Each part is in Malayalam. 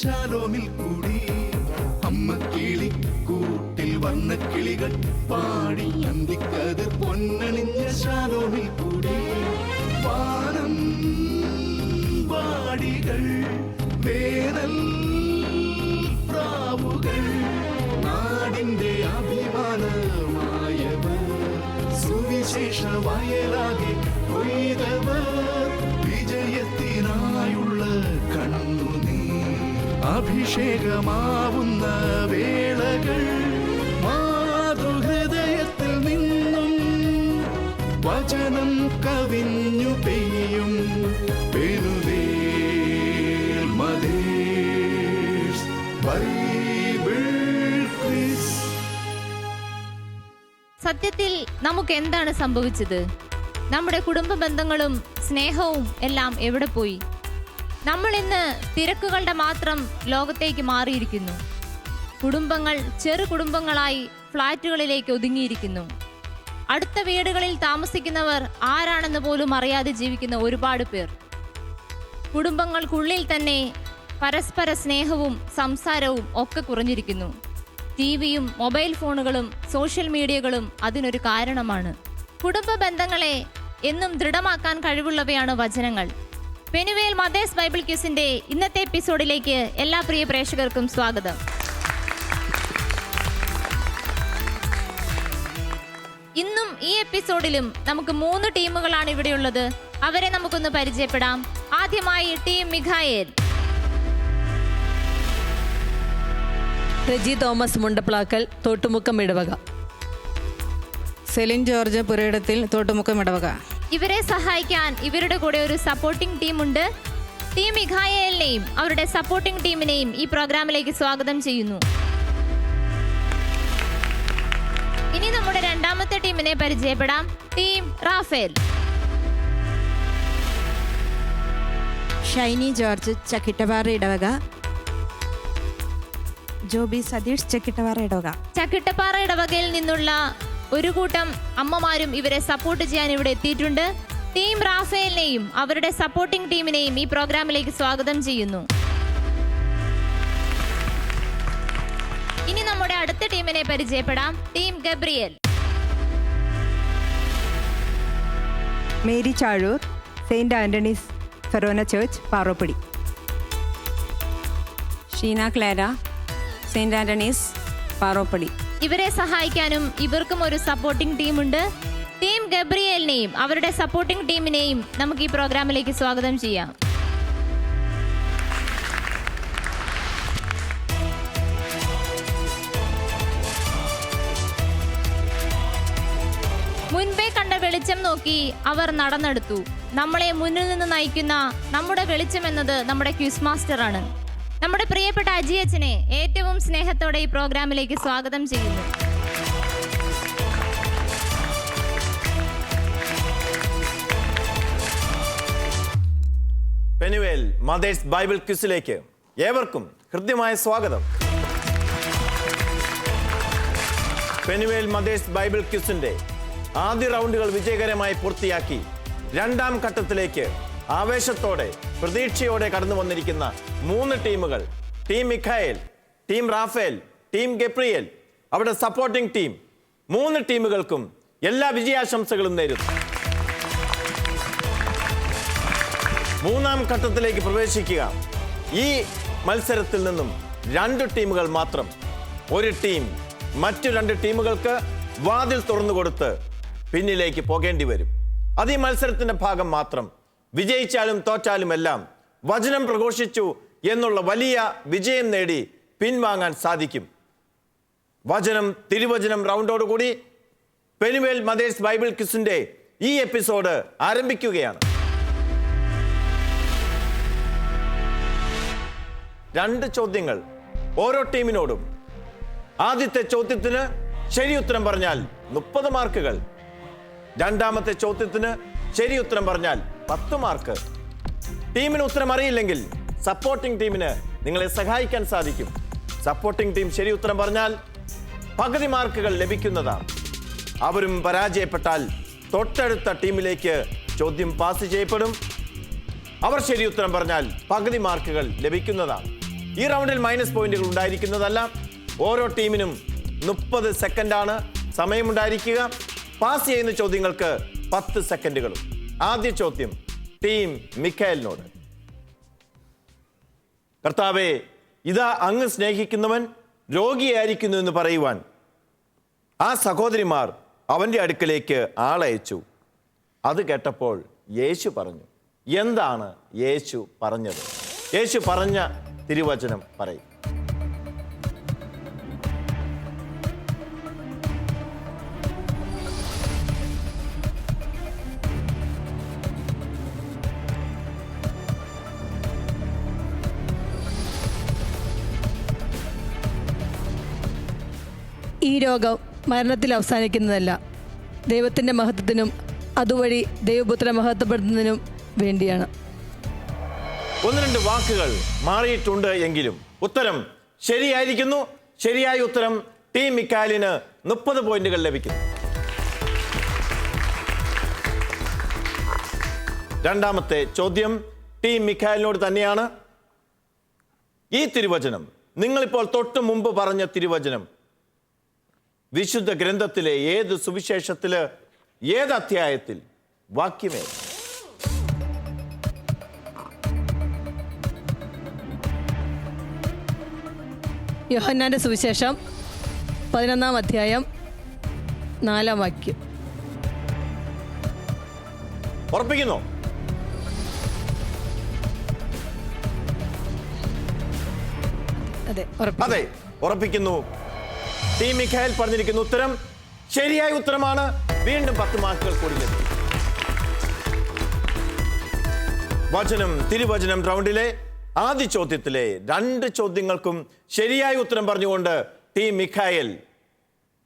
ശാലോമിൽ കൂടി അമ്മ കിളി കൂട്ടിൽ വന്ന കിളികൾ പാടി അന്തിക്കതിർ പൊന്നണിഞ്ഞ ശാലോമിൽ കൂടി വാനം വാടികൾ വേനൽ പ്രാവുകൾ നാടിന്റെ അഭിമാനമായവർ സുവിശേഷ വയലാകെ കൊയ്തവർ വിജയത്തിനായുള്ള കണ്ണുനീർ അഭിഷേകമാവുന്ന വേളകൾ മാതൃഹൃദയത്തിൽ നിന്നും വചനം കവിഞ്ഞു പെയ്യും പെനുവേൽ മദേഴ്സ് ബൈബിൾ ക്വിസ്. സത്യത്തിൽ നമുക്ക് എന്താണ് സംഭവിച്ചത്? നമ്മുടെ കുടുംബ ബന്ധങ്ങളും സ്നേഹവും എല്ലാം എവിടെ പോയി? നമ്മൾ ഇന്ന് തിരക്കുകളുടെ മാത്രം ലോകത്തേക്ക് മാറിയിരിക്കുന്നു. കുടുംബങ്ങൾ ചെറു കുടുംബങ്ങളായി ഫ്ലാറ്റുകളിലേക്ക് ഒതുങ്ങിയിരിക്കുന്നു. അടുത്ത വീടുകളിൽ താമസിക്കുന്നവർ ആരാണെന്ന് പോലും അറിയാതെ ജീവിക്കുന്ന ഒരുപാട് പേർ. കുടുംബങ്ങൾക്കുള്ളിൽ തന്നെ പരസ്പര സ്നേഹവും സംസാരവും ഒക്കെ കുറഞ്ഞിരിക്കുന്നു. ടിവിയും മൊബൈൽ ഫോണുകളും സോഷ്യൽ മീഡിയകളും അതിനൊരു കാരണമാണ്. കുടുംബ ബന്ധങ്ങളെ എന്നും ദൃഢമാക്കാൻ കഴിവുള്ളവയാണ് വചനങ്ങൾ. പെനുവേൽ മദേഴ്സ് ബൈബിൾ ക്വിസിന്റെ ഇന്നത്തെ എപ്പിസോഡിലേക്ക് എല്ലാ പ്രിയ പ്രേക്ഷകർക്കും സ്വാഗതം. ഇന്നും ഈ എപ്പിസോഡിലും നമുക്ക് 3 ടീമുകളാണ് ഇവിടെയുള്ളത്. അവരെ നമുക്കൊന്ന് പരിചയപ്പെടാം. ആദ്യമായി ടീം മിഖായേൽ. റെജി തോമസ് മുണ്ടപ്ലാക്കൽ, തോട്ടുമുക്കം ഇടവക. സെലിൻ ജോർജ് പുരയിടത്തിൽ, തോട്ടുമുക്കം ഇടവക. ഇവരെ സഹായിക്കാൻ ഇവരുടെ കൂടെ ഒരു സപ്പോർട്ടിംഗ് ടീമുണ്ട്. ടീം മിഖായേലിനെയും അവരുടെ സപ്പോർട്ടിംഗ് ടീമിനെയും ഈ പ്രോഗ്രാമിലേക്ക് സ്വാഗതം ചെയ്യുന്നു. ഇനി നമ്മുടെ രണ്ടാമത്തെ ടീമിനെ പരിചയപ്പെടാം. Team Raphael. Shiny George, Chakkittapara ഇടവക. ജോബി സതീഷ്, ചക്കിട്ടപാറ ഇടവക. ചക്കിട്ടപ്പാറ ഇടവകയിൽ നിന്നുള്ള ഒരു കൂട്ടം അമ്മമാരും ഇവരെ സപ്പോർട്ട് ചെയ്യാൻ ഇവിടെ എത്തിയിട്ടുണ്ട്. ടീം റാഫേലിനെയും അവരുടെ സപ്പോർട്ടിംഗ് ടീമിനെയും ഈ പ്രോഗ്രാമിലേക്ക് സ്വാഗതം ചെയ്യുന്നു. ഇനി നമ്മുടെ അടുത്ത ടീമിനെ പരിചയപ്പെടാം. Team Gabriel. Mary Chazhoor, saint Antony's forane church, Paroppady. Sheena Clara, saint Antony's, Paroppady. ഇവരെ സഹായിക്കാനും ഇവർക്കും ഒരു സപ്പോർട്ടിംഗ് ടീമുണ്ട്. ടീം ഗബ്രിയേലിനെയും അവരുടെ സപ്പോർട്ടിംഗ് ടീമിനെയും നമുക്ക് ഈ പ്രോഗ്രാമിലേക്ക് സ്വാഗതം ചെയ്യാം. മുൻപേ കണ്ട വെളിച്ചം നോക്കി അവർ നടന്നെടുത്തു. നമ്മളെ മുന്നിൽ നിന്ന് നയിക്കുന്ന നമ്മുടെ വെളിച്ചം എന്നത് നമ്മുടെ ക്വിസ് മാസ്റ്റർ ആണ്. നമ്മുടെ പ്രിയപ്പെട്ട അജിയച്ചനെ ഏറ്റവും സ്നേഹത്തോടെ ഈ പ്രോഗ്രാമിലേക്ക് സ്വാഗതം ചെയ്യുന്നു. പെനുവേൽ മദേഴ്സ് ബൈബിൾ ക്വിസിലേക്ക് ഏവർക്കും ഹൃദ്യമായ സ്വാഗതം. പെനുവേൽ മദേഴ്സ് ബൈബിൾ ക്വിസിന്റെ ആദ്യ റൗണ്ടുകൾ വിജയകരമായി പൂർത്തിയാക്കി രണ്ടാം ഘട്ടത്തിലേക്ക് ആവേശത്തോടെ പ്രതീക്ഷയോടെ കടന്നു വന്നിരിക്കുന്ന 3 ടീമുകൾ, team Mikhael, team Raphael, team Gabriel, അവിടെ സപ്പോർട്ടിംഗ് ടീം, 3 ടീമുകൾക്കും എല്ലാ വിജയാശംസകളും നേരുന്നു. മൂന്നാം ഘട്ടത്തിലേക്ക് പ്രവേശിക്കുക. ഈ മത്സരത്തിൽ നിന്നും 2 ടീമുകൾ മാത്രം. ഒരു ടീം മറ്റു 2 ടീമുകൾക്ക് വാതിൽ തുറന്നു കൊടുത്ത് പിന്നിലേക്ക് പോകേണ്ടി വരും. അത് ഈ മത്സരത്തിന്റെ ഭാഗം മാത്രം. വിജയിച്ചാലും തോറ്റാലും എല്ലാം വചനം പ്രഘോഷിച്ചു എന്നുള്ള വലിയ വിജയം നേടി പിൻവാങ്ങാൻ സാധിക്കും. വചനം തിരുവചനം റൗണ്ടോടുകൂടി പെനുവേൽ മദേഴ്സ് ബൈബിൾ ക്വിസിന്റെ ഈ എപ്പിസോഡ് ആരംഭിക്കുകയാണ്. 2 ചോദ്യങ്ങൾ ഓരോ ടീമിനോടും. ആദ്യത്തെ ചോദ്യത്തിന് ശരി ഉത്തരം പറഞ്ഞാൽ 30 മാർക്കുകൾ. രണ്ടാമത്തെ ചോദ്യത്തിന് ശരി ഉത്തരം പറഞ്ഞാൽ 10 മാർക്ക്. ടീമിന് ഉത്തരം അറിയില്ലെങ്കിൽ സപ്പോർട്ടിംഗ് ടീമിന് നിങ്ങളെ സഹായിക്കാൻ സാധിക്കും. സപ്പോർട്ടിംഗ് ടീം ശരി ഉത്തരം പറഞ്ഞാൽ പകുതി മാർക്കുകൾ ലഭിക്കുന്നതാണ്. അവരും പരാജയപ്പെട്ടാൽ തൊട്ടടുത്ത ടീമിലേക്ക് ചോദ്യം പാസ് ചെയ്യപ്പെടും. അവർ ശരി ഉത്തരം പറഞ്ഞാൽ പകുതി മാർക്കുകൾ ലഭിക്കുന്നതാണ്. ഈ റൗണ്ടിൽ മൈനസ് പോയിന്റുകൾ ഉണ്ടായിരിക്കുന്നതല്ല. ഓരോ ടീമിനും 30 സെക്കൻഡാണ് സമയമുണ്ടായിരിക്കുക. പാസ് ചെയ്യുന്ന ചോദ്യങ്ങൾക്ക് 10 സെക്കൻഡുകളും. ആദ്യ ചോദ്യം ടീം മിഖായലിനോട്. കർത്താവേ, ഇതാ അങ്ങ് സ്നേഹിക്കുന്നവൻ രോഗിയായിരിക്കുന്നു എന്ന് പറയുവാൻ ആ സഹോദരിമാർ അവൻ്റെ അടുക്കലേക്ക് ആളയച്ചു. അത് കേട്ടപ്പോൾ യേശു പറഞ്ഞു. എന്താണ് യേശു പറഞ്ഞത്? യേശു പറഞ്ഞ തിരുവചനം പറയും. ഈ രോഗം മരണത്തിൽ അവസാനിക്കുന്നതല്ല, ദൈവത്തിൻ്റെ മഹത്വത്തിനും അതുവഴി ദൈവപുത്ര മഹത്വപ്പെടുത്തുന്നതിനും വേണ്ടിയാണ്. 1-2 വാക്കുകൾ മാറിയിട്ടുണ്ട് എങ്കിലും ഉത്തരം ശരിയായിരിക്കുന്നു. ശരിയായ ഉത്തരം ടീം മിഖായലിന് 30 പോയിന്റുകൾ ലഭിക്കുന്നു. രണ്ടാമത്തെ ചോദ്യം ടീം മിഖായലിനോട് തന്നെയാണ്. ഈ തിരുവചനം, നിങ്ങളിപ്പോൾ തൊട്ട് മുമ്പ് പറഞ്ഞ തിരുവചനം, വിശുദ്ധ ഗ്രന്ഥത്തിലെ ഏത് സുവിശേഷത്തില്, ഏത് അധ്യായത്തിൽ, വാക്യമേ? യോഹന്നാന്റെ സുവിശേഷം 11-ാം അധ്യായം 4-ാം വാക്യം. ഉറപ്പിക്കുന്നു? അതെ, അതെ, ഉറപ്പിക്കുന്നു. ടീം മിഖായൽ പറഞ്ഞിരിക്കുന്ന ഉത്തരം ശരിയായ ഉത്തരമാണ്. വീണ്ടും 10 മാർക്കുകൾ കൂടി ലഭിക്കും. വചനം തിരുവചനം റൗണ്ടിലെ ആദ്യ ചോദ്യത്തിലെ 2 ചോദ്യങ്ങൾക്കും ശരിയായ ഉത്തരം പറഞ്ഞുകൊണ്ട് ടീം മിഖായൽ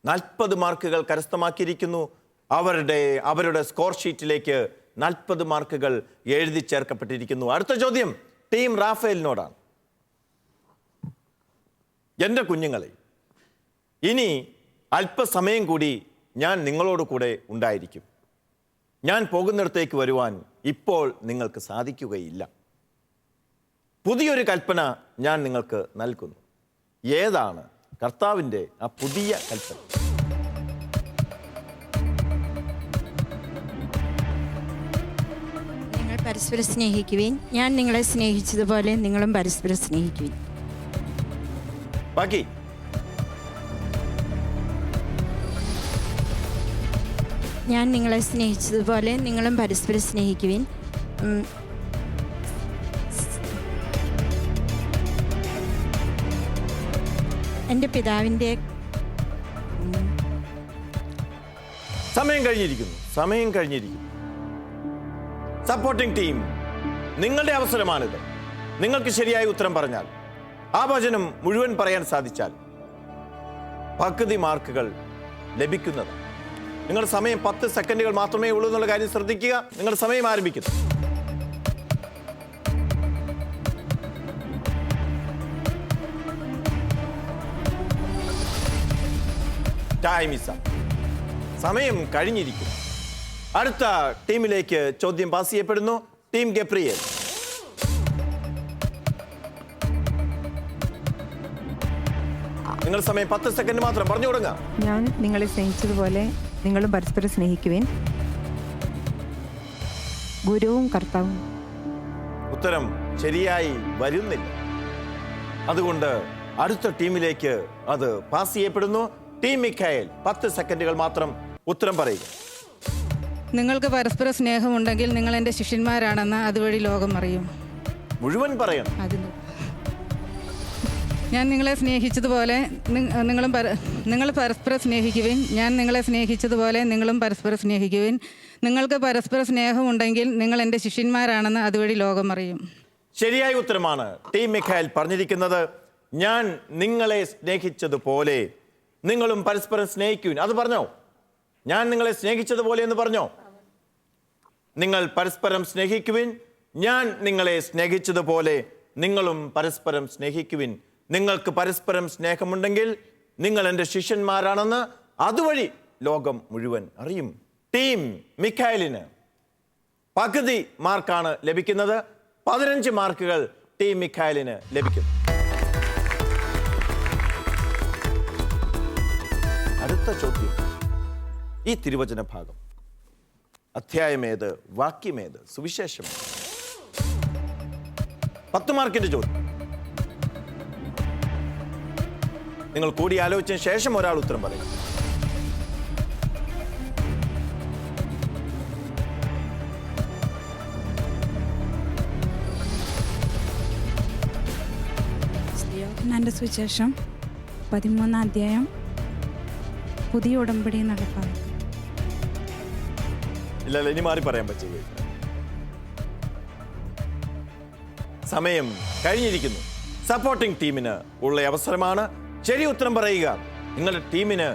40 മാർക്കുകൾ കരസ്ഥമാക്കിയിരിക്കുന്നു. അവരുടെ സ്കോർ ഷീറ്റിലേക്ക് 40 മാർക്കുകൾ എഴുതി ചേർക്കപ്പെട്ടിരിക്കുന്നു. അടുത്ത ചോദ്യം ടീം റാഫേലിനോടാണ്. എൻ്റെ കുഞ്ഞുങ്ങളെ, ഇനി അല്പസമയം കൂടി ഞാൻ നിങ്ങളോട് കൂടെ ഉണ്ടായിരിക്കും. ഞാൻ പോകുന്നിടത്തേക്ക് വരുവാൻ ഇപ്പോൾ നിങ്ങൾക്ക് സാധിക്കുകയില്ല. പുതിയൊരു കൽപ്പന ഞാൻ നിങ്ങൾക്ക് നൽകുന്നു. ഏതാണ് കർത്താവിൻ്റെ ആ പുതിയ കൽപ്പന? നിങ്ങൾ പരസ്പരം സ്നേഹിക്കുവിൻ. ഞാൻ നിങ്ങളെ സ്നേഹിച്ചതുപോലെ നിങ്ങളും പരസ്പരം സ്നേഹിക്കുവിൻ. ബാക്കി ഞാൻ നിങ്ങളെ സ്നേഹിച്ചതുപോലെ നിങ്ങളും പരസ്പരം സ്നേഹിക്കുവിൻ. എൻ്റെ പിതാവിൻ്റെ സമയം കഴിഞ്ഞിരിക്കുന്നു. സപ്പോർട്ടിംഗ് ടീം, നിങ്ങളുടെ അവസരമാണിത്. നിങ്ങൾക്ക് ശരിയായ ഉത്തരം പറഞ്ഞാൽ, ആ വചനം മുഴുവൻ പറയാൻ സാധിച്ചാൽ പകുതി മാർക്കുകൾ ലഭിക്കുന്നതാണ്. നിങ്ങളുടെ സമയം 10 സെക്കൻഡുകൾ മാത്രമേ ഉള്ളൂ എന്നുള്ള കാര്യം ശ്രദ്ധിക്കുക. നിങ്ങളുടെ സമയം ആരംഭിക്കുന്നു. സമയം കഴിഞ്ഞിരിക്കുന്നു. അടുത്ത ടീമിലേക്ക് ചോദ്യം പാസ് ചെയ്യപ്പെടുന്നു. Team Gabriel. നിങ്ങൾ സമയം 10 സെക്കൻഡ് മാത്രം പറഞ്ഞു തുടങ്ങാം. ഞാൻ നിങ്ങളെ സ്നേഹിച്ചതുപോലെ നിങ്ങളും പരസ്പരം സ്നേഹിക്കുവിൻ. ഗുരുവും കർത്താവും. ഉത്തരം ശരിയായി വരുന്നില്ല. അതുകൊണ്ട് അടുത്ത ടീമിലേക്ക് അത് പാസ് ചെയ്യപ്പെടുന്നു. ടീം മിഖായൽ 10 സെക്കൻഡുകൾ മാത്രം ഉത്തരം പറയുക. നിങ്ങൾക്ക് പരസ്പര സ്നേഹമുണ്ടെങ്കിൽ നിങ്ങൾ എൻ്റെ ശിഷ്യന്മാരാണെന്ന് അതുവഴി ലോകം അറിയും. മുഴുവൻ പറയണം. ഞാൻ നിങ്ങളെ സ്നേഹിച്ചതുപോലെ നിങ്ങൾ പരസ്പരം സ്നേഹിക്കുവിൻ. ഞാൻ നിങ്ങളെ സ്നേഹിച്ചതുപോലെ നിങ്ങളും പരസ്പരം സ്നേഹിക്കുവിൻ. നിങ്ങൾക്ക് പരസ്പര സ്നേഹമുണ്ടെങ്കിൽ നിങ്ങൾ എൻ്റെ ശിഷ്യന്മാരാണെന്ന് അതുവഴി ലോകം അറിയും. ശരിയായ ഉത്തരമാണ് ടീം മിഖായൽ പറഞ്ഞിരിക്കുന്നത്. ഞാൻ നിങ്ങളെ സ്നേഹിച്ചതുപോലെ നിങ്ങളും പരസ്പരം സ്നേഹിക്കുവിൻ. അത് പറഞ്ഞോ? ഞാൻ നിങ്ങളെ സ്നേഹിച്ചതുപോലെ എന്ന് പറഞ്ഞോ? നിങ്ങൾ പരസ്പരം സ്നേഹിക്കുവിൻ. ഞാൻ നിങ്ങളെ സ്നേഹിച്ചതുപോലെ നിങ്ങളും പരസ്പരം സ്നേഹിക്കുവിൻ. നിങ്ങൾക്ക് പരസ്പരം സ്നേഹമുണ്ടെങ്കിൽ നിങ്ങൾ എൻ്റെ ശിഷ്യന്മാരാണെന്ന് അതുവഴി ലോകം മുഴുവൻ അറിയും. ടീം മിഖായലിന് പകുതി മാർക്കാണ് ലഭിക്കുന്നത്. 15 മാർക്കുകൾ ടീം മിഖായലിന് ലഭിക്കും. അടുത്ത ചോദ്യം ഈ തിരുവചന ഭാഗം അധ്യായമേത്, വാക്യമേത്, സുവിശേഷം? 10 മാർക്കിന്റെ ചോദ്യം. നിങ്ങൾ കൂടി ആലോചിച്ചതിന് ശേഷം ഒരാൾ ഉത്തരം പറയും. യോഹന്നാന്റെ സുവിശേഷം 13 അധ്യായം, പുതിയ ഉടമ്പടി നടപ്പാണ്. ഇല്ല, ഇനി മാറി പറയാൻ പറ്റില്ല. സമയം കഴിഞ്ഞിരിക്കുന്നു. സപ്പോർട്ടിംഗ് ടീമിന് ഉള്ള അവസരമാണ്. ശരി ഉത്തരം പറയുക. നിങ്ങളുടെ ടീമിന്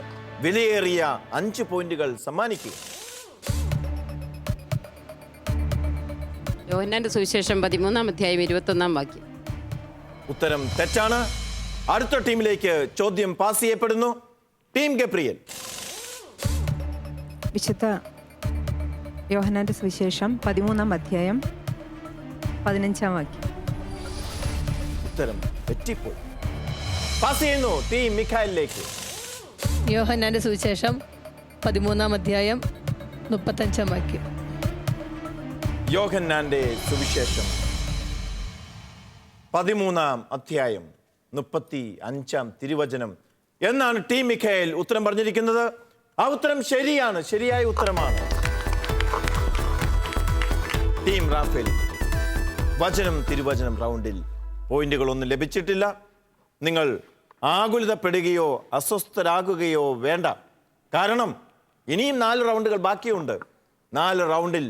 വിലയേറിയ 5 പോയിന്റുകൾ സമ്മാനിക്കുക. യോഹന്നാന്റെ സുവിശേഷം 13 അധ്യായം 21 വാക്യം. ഉത്തരം തെറ്റാണ്. അടുത്ത ടീമിലേക്ക് ചോദ്യം പാസ് ചെയ്യപ്പെടുന്നു. Team Gabriel. വിശുദ്ധ യോഹന്നാന്റെ സുവിശേഷം 13 അധ്യായം 15 വാക്യം. ഉത്തരം തെറ്റിപ്പോയി. പാസ് ചെയ്യുന്നു ടീം മിഖായിലേക്ക്. യോഹന്നാന്റെ സുവിശേഷം 13 അധ്യായം 35 വാക്യം. യോഹന്നാന്റെ സുവിശേഷം 13 അധ്യായം 35 തിരുവചനം എന്നാണ് ടീം മിഖായേൽ ഉത്തരം പറഞ്ഞിരിക്കുന്നത്. ആ ഉത്തരം ശരിയാണ്, ശരിയായ ഉത്തരമാണ്. ടീം റാഫേൽ വചനം തിരുവചനം റൗണ്ടിൽ പോയിന്റുകളൊന്നും ലഭിച്ചിട്ടില്ല. നിങ്ങൾ ആകുലതപ്പെടുകയോ അസ്വസ്ഥരാകുകയോ വേണ്ട. കാരണം ഇനിയും 4 റൗണ്ടുകൾ ബാക്കിയുണ്ട്. 4 റൗണ്ടിൽ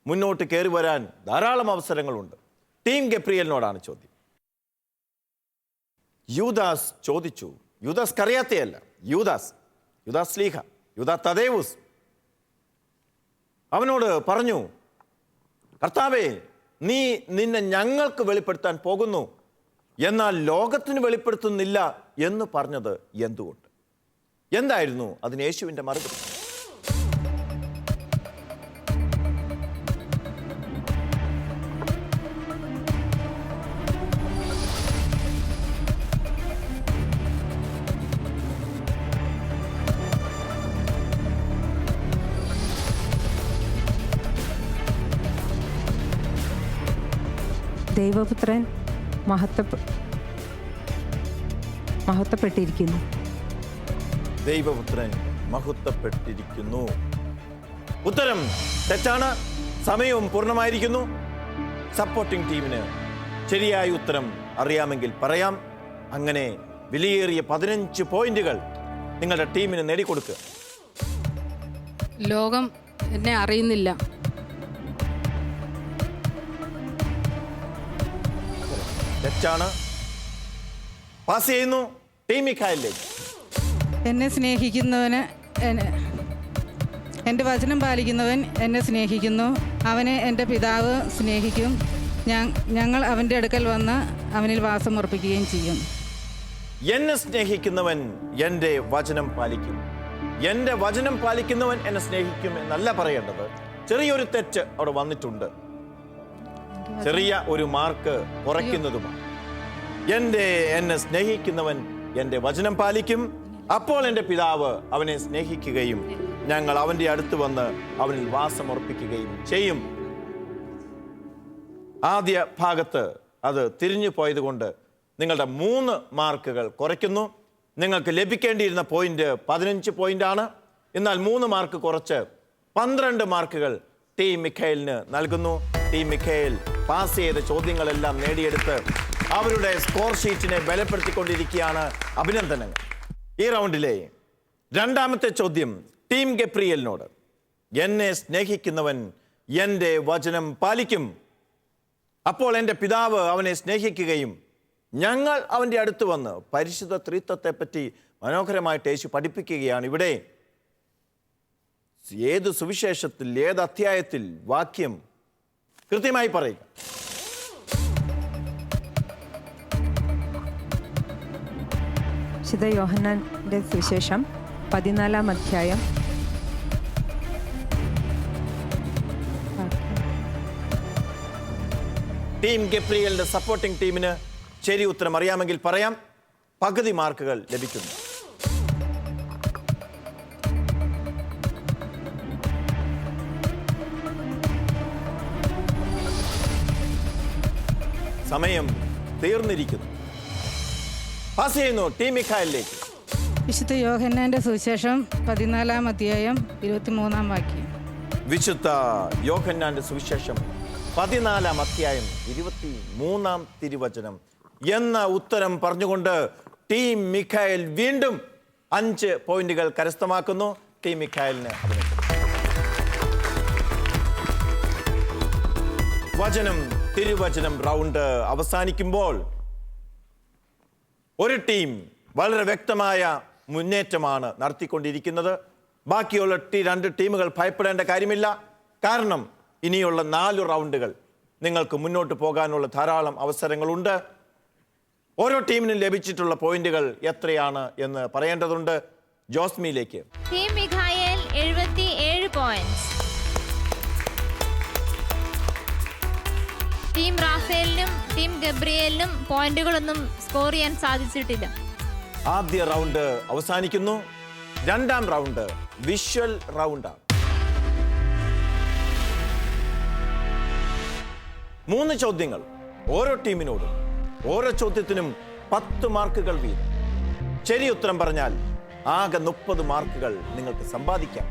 മുന്നോട്ട് കയറി വരാൻ ധാരാളം അവസരങ്ങളുണ്ട്. ടീം ഗബ്രിയേലിനോടാണ് ചോദ്യം. യൂദാസ് ചോദിച്ചു. യൂദാസ് കറിയാത്തയല്ല, യൂദാസ് ലീഹ, യൂദാ തദേവുസ് അവനോട് പറഞ്ഞു, കർത്താവേ, നീ നിന്നെ ഞങ്ങൾക്ക് വെളിപ്പെടുത്താൻ പോകുന്നു, എന്നാൽ ലോകത്തിന് വെളിപ്പെടുത്തുന്നില്ല എന്ന് പറഞ്ഞത് എന്തുകൊണ്ട്? എന്തായിരുന്നു അതിന് യേശുവിൻ്റെ മറുപടി? ദൈവപുത്രൻ മഹത്വപ്പെട്ടിരിക്കുന്നു. ദൈവപുത്രൻ മഹത്വപ്പെട്ടിരിക്കുന്നു. ഉത്തരം തെറ്റാണ്. സമയവും പൂർണ്ണമായിരിക്കുന്നു. സപ്പോർട്ടിംഗ് ടീമിന് ശരിയായ ഉത്തരം അറിയാമെങ്കിൽ പറയാം. അങ്ങനെ വിലയേറിയ 15 പോയിന്റുകൾ നിങ്ങളുടെ ടീമിന് നേടിക്കൊടുക്കുക. ലോകം എന്നെ അറിയുന്നില്ല. തെറ്റാണ്. പാസ് ചെയ്യുന്നു ടീം മിഖായിലേക്ക്. എന്നെ സ്നേഹിക്കുന്നവന് എൻ്റെ വചനം പാലിക്കുന്നവൻ എന്നെ സ്നേഹിക്കുന്നു. അവനെ എൻ്റെ പിതാവ് സ്നേഹിക്കും. ഞങ്ങൾ അവൻ്റെ അടുക്കൽ വന്ന് അവനിൽ വാസമുറപ്പിക്കുകയും ചെയ്യും. എന്നെ സ്നേഹിക്കുന്നവൻ എൻ്റെ വചനം പാലിക്കും. എൻ്റെ വചനം പാലിക്കുന്നവൻ എന്നെ സ്നേഹിക്കും എന്നല്ല പറയേണ്ടത്. ചെറിയൊരു തെറ്റ് അവിടെ വന്നിട്ടുണ്ട്. ചെറിയ ഒരു മാർക്ക് കുറയ്ക്കുന്നതുമാണ്. എന്നെ സ്നേഹിക്കുന്നവൻ എൻ്റെ വചനം പാലിക്കും, അപ്പോൾ എൻ്റെ പിതാവ് അവനെ സ്നേഹിക്കുകയും ഞങ്ങൾ അവൻ്റെ അടുത്ത് വന്ന് അവനിൽ വാസമർപ്പിക്കുകയും ചെയ്യും. ആദ്യ ഭാഗത്ത് അത് തിരിഞ്ഞു പോയതുകൊണ്ട് നിങ്ങളുടെ 3 മാർക്കുകൾ കുറയ്ക്കുന്നു. നിങ്ങൾക്ക് ലഭിക്കേണ്ടിയിരുന്ന പോയിന്റ് 15 പോയിന്റാണ്. എന്നാൽ 3 മാർക്ക് കുറച്ച് 12 മാർക്കുകൾ ടീം മിഖായേലിന് നൽകുന്നു. ടീം മിഖായേൽ പാസ് ചെയ്ത ചോദ്യങ്ങളെല്ലാം നേടിയെടുത്ത് അവരുടെ സ്കോർ ഷീറ്റിനെ ബലപ്പെടുത്തിക്കൊണ്ടിരിക്കുകയാണ്. അഭിനന്ദനങ്ങൾ. ഈ റൗണ്ടിലെ 2ാമത്തെ ചോദ്യം ടീം ഗബ്രിയേലിനോട്. എന്നെ സ്നേഹിക്കുന്നവൻ എൻ്റെ വചനം പാലിക്കും, അപ്പോൾ എൻ്റെ പിതാവ് അവനെ സ്നേഹിക്കുകയും ഞങ്ങൾ അവൻ്റെ അടുത്ത് വന്ന് പരിശുദ്ധ ത്രിത്വത്തെപ്പറ്റി മനോഹരമായിട്ട് യേശു പഠിപ്പിക്കുകയാണ്. ഇവിടെ ഏത് സുവിശേഷത്തിൽ, ഏത് അധ്യായത്തിൽ, വാക്യം കൃത്യമായി പറയുക. വിശുദ്ധ യോഹന്നാന്റെ സുവിശേഷം 14 അധ്യായം ടീം ഗബ്രിയേലിന്റെ സപ്പോർട്ടിംഗ് ടീമിന് ശരി ഉത്തരം അറിയാമെങ്കിൽ പറയാം. പകുതി മാർക്കുകൾ ലഭിക്കുന്നു. സമയം തീർന്നിരിക്കുന്നു. പാസ് ചെയ്യുന്നു ടീം മിഖായലിലേക്ക്. വിശുദ്ധ യോഹന്നാന്റെ സുവിശേഷം 14-ാം അധ്യായം 23-ാം വാക്യം. വിശുദ്ധ യോഹന്നാന്റെ സുവിശേഷം 14-ാം അധ്യായം 23-ാം തിരുവചനം എന്ന ഉത്തരം പറഞ്ഞുകൊണ്ട് ടീം മിഖായൽ വീണ്ടും 5 പോയിന്റുകൾ കരസ്ഥമാക്കുന്നു. ടീം മിഖായലിന് അഭിനന്ദനം. വചനം തിരുവചനം റൗണ്ട് അവസാനിക്കുമ്പോൾ ഒരു ടീം വളരെ വ്യക്തമായ മുന്നേറ്റമാണ് നടത്തിക്കൊണ്ടിരിക്കുന്നത്. ബാക്കിയുള്ള 2 ടീമുകൾ ഭയപ്പെടേണ്ട കാര്യമില്ല. കാരണം ഇനിയുള്ള 4 റൗണ്ടുകൾ നിങ്ങൾക്ക് മുന്നോട്ട് പോകാനുള്ള ധാരാളം അവസരങ്ങളുണ്ട്. ഓരോ ടീമിനും ലഭിച്ചിട്ടുള്ള പോയിന്റുകൾ എത്രയാണ് എന്ന് പറയേണ്ടതുണ്ട്. ജോസ്മിയിലേക്ക്. Team Mikhael 77 points. ടീം റാഫേലിനും ടീം ഗബ്രിയേലിനും പോയിന്റുകളൊന്നും സ്കോർ ചെയ്യാൻ സാധിച്ചിട്ടില്ല. ആദ്യ റൗണ്ട് അവസാനിക്കുന്നു. 2ാം റൗണ്ട് വിഷ്വൽ റൗണ്ടാണ്. 3 ചോദ്യങ്ങൾ ഓരോ ടീമിനോടും. ഓരോ ചോദ്യത്തിനും 10 മാർക്കുകൾ വീതം. ശരി ഉത്തരം പറഞ്ഞാൽ ആകെ 30 മാർക്കുകൾ നിങ്ങൾക്ക് സമ്പാദിക്കാം.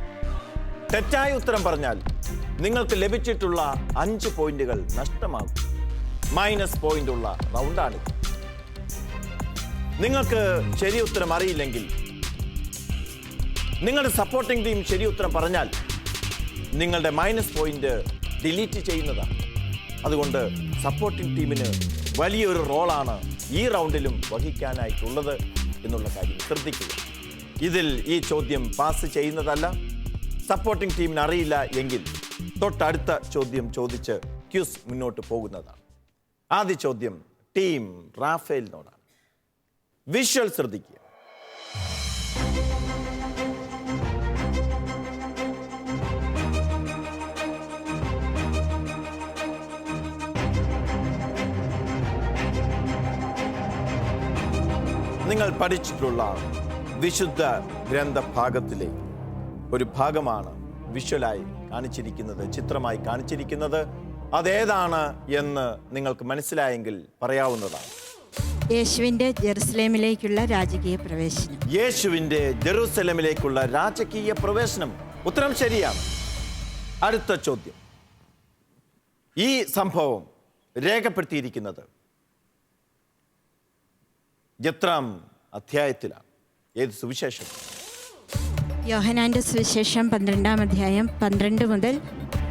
തെറ്റായ ഉത്തരം പറഞ്ഞാൽ നിങ്ങൾക്ക് ലഭിച്ചിട്ടുള്ള 5 പോയിന്റുകൾ നഷ്ടമാകും. മൈനസ് പോയിന്റ് ഉള്ള റൗണ്ടാണിത്. നിങ്ങൾക്ക് ശരി ഉത്തരം അറിയില്ലെങ്കിൽ നിങ്ങളുടെ സപ്പോർട്ടിംഗ് ടീം ശരി ഉത്തരം പറഞ്ഞാൽ നിങ്ങളുടെ മൈനസ് പോയിന്റ് ഡിലീറ്റ് ചെയ്യുന്നതാണ്. അതുകൊണ്ട് സപ്പോർട്ടിംഗ് ടീമിന് വലിയൊരു റോളാണ് ഈ റൗണ്ടിലും വഹിക്കാനായിട്ടുള്ളത് എന്നുള്ള കാര്യം ശ്രദ്ധിക്കുക. ഇതിൽ ഈ ചോദ്യം പാസ് ചെയ്യുന്നതല്ല. സപ്പോർട്ടിംഗ് ടീമിന് അറിയില്ല എങ്കിൽ തൊട്ടടുത്ത ചോദ്യം ചോദിച്ച് ക്യൂസ് മുന്നോട്ട് പോകുന്നതാണ്. ആദ്യ ചോദ്യം ടീം റാഫേലിനോടാണ്. വിഷ്വൽ ശ്രദ്ധിക്കുക. നിങ്ങൾ പഠിച്ചിട്ടുള്ള വിശുദ്ധ ഗ്രന്ഥഭാഗത്തിലെ ഒരു ഭാഗമാണ് വിഷ്വലായി കാണിച്ചിരിക്കുന്നത്, ചിത്രമായി കാണിച്ചിരിക്കുന്നത്. അതേതാണ് എന്ന് നിങ്ങൾക്ക് മനസ്സിലായെങ്കിൽ പറയാവുന്നതാണ്. യേശുവിൻ്റെ ജെറുസലേമിലേക്കുള്ള രാജകീയ പ്രവേശനം. യേശുവിൻ്റെ ജെറുസലേമിലേക്കുള്ള രാജകീയ പ്രവേശനം. ഉത്തരം ശരിയാണ്. അടുത്ത ചോദ്യം. ഈ സംഭവം രേഖപ്പെടുത്തിയിരിക്കുന്നത് എത്രാം അധ്യായത്തിലാണ്? ഏത് സുവിശേഷം? യോഹന്നാന്റെ സുവിശേഷം 12-ാം അധ്യായം 12 മുതൽ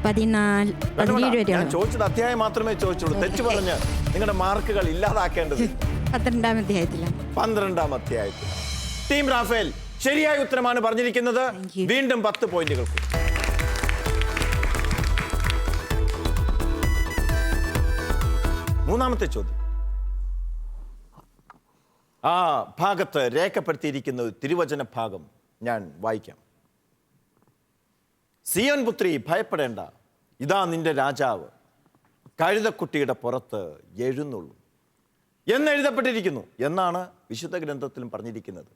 17 വരെ. ഞാൻ ചോദിച്ചത് അധ്യായം മാത്രമേ ചോദിച്ചുള്ളൂ. തെറ്റ് പറഞ്ഞ് നിങ്ങളുടെ മാർക്കുകൾ ഇല്ലാതാക്കേണ്ടത്. 12-ാം അധ്യായത്തിലാണ്. 12-ാം അധ്യായത്തിൽ. ടീം റാഫേൽ ശരിയായ ഉത്തരമാണ് പറഞ്ഞിരിക്കുന്നത്. വീണ്ടും 10 പോയിന്റുകൾക്ക്. മൂന്നാമത്തെ ചോദ്യം. ആ ഭാഗത്ത് രേഖപ്പെടുത്തിയിരിക്കുന്ന തിരുവചന ഭാഗം ഞാൻ വായിക്കാം. സിയോൻ പുത്രി ഭയപ്പെടേണ്ട, ഇതാ നിന്റെ രാജാവ് കഴുതക്കുട്ടിയുടെ പുറത്ത് എഴുന്നള്ളും എന്നെഴുതപ്പെട്ടിരിക്കുന്നു എന്നാണ് വിശുദ്ധ ഗ്രന്ഥത്തിലും പറഞ്ഞിരിക്കുന്നത്.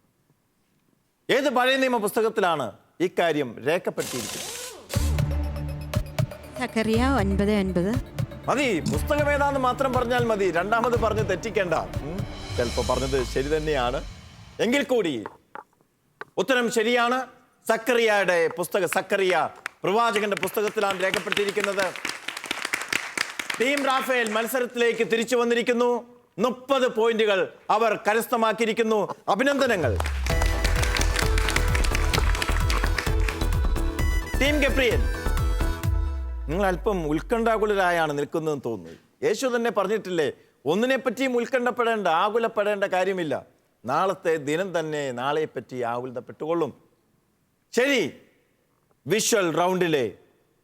ഏത് പഴയ നിയമ പുസ്തകത്തിലാണ് ഇക്കാര്യം രേഖപ്പെടുത്തിയിരിക്കുന്നത്? സക്കറിയ 9:9. മതി, പുസ്തകം ഏതാന്ന് മാത്രം പറഞ്ഞാൽ മതി. രണ്ടാമത് പറഞ്ഞ് തെറ്റിക്കേണ്ട. ചിലപ്പോൾ പറഞ്ഞത് ശരി തന്നെയാണ് എങ്കിൽ കൂടി ഉത്തരം ശരിയാണ്. സക്കറിയയുടെ പുസ്തകം, സക്കറിയ പ്രവാചകന്റെ പുസ്തകത്തിലാണ് രേഖപ്പെടുത്തിയിരിക്കുന്നത്. ടീം റാഫേൽ മത്സരത്തിലേക്ക് തിരിച്ചു വന്നിരിക്കുന്നു. 30 പോയിന്റുകൾ അവർ കരസ്ഥമാക്കിയിരിക്കുന്നു. അഭിനന്ദനങ്ങൾ. ടീം ഗബ്രിയേൽ, നിങ്ങൾ അല്പം ഉത്കണ്ഠാകുലരായാണ് നിൽക്കുന്നതെന്ന് തോന്നുന്നു. യേശു തന്നെ പറഞ്ഞിട്ടില്ലേ, ഒന്നിനെപ്പറ്റിയും ഉത്കണ്ഠപ്പെടേണ്ട, ആകുലപ്പെടേണ്ട കാര്യമില്ല. നാളത്തെ ദിനം തന്നെ നാളെപ്പറ്റി ആകുലപ്പെട്ടുകൊള്ളും. ശരി, വിഷ്വൽ റൗണ്ടിലെ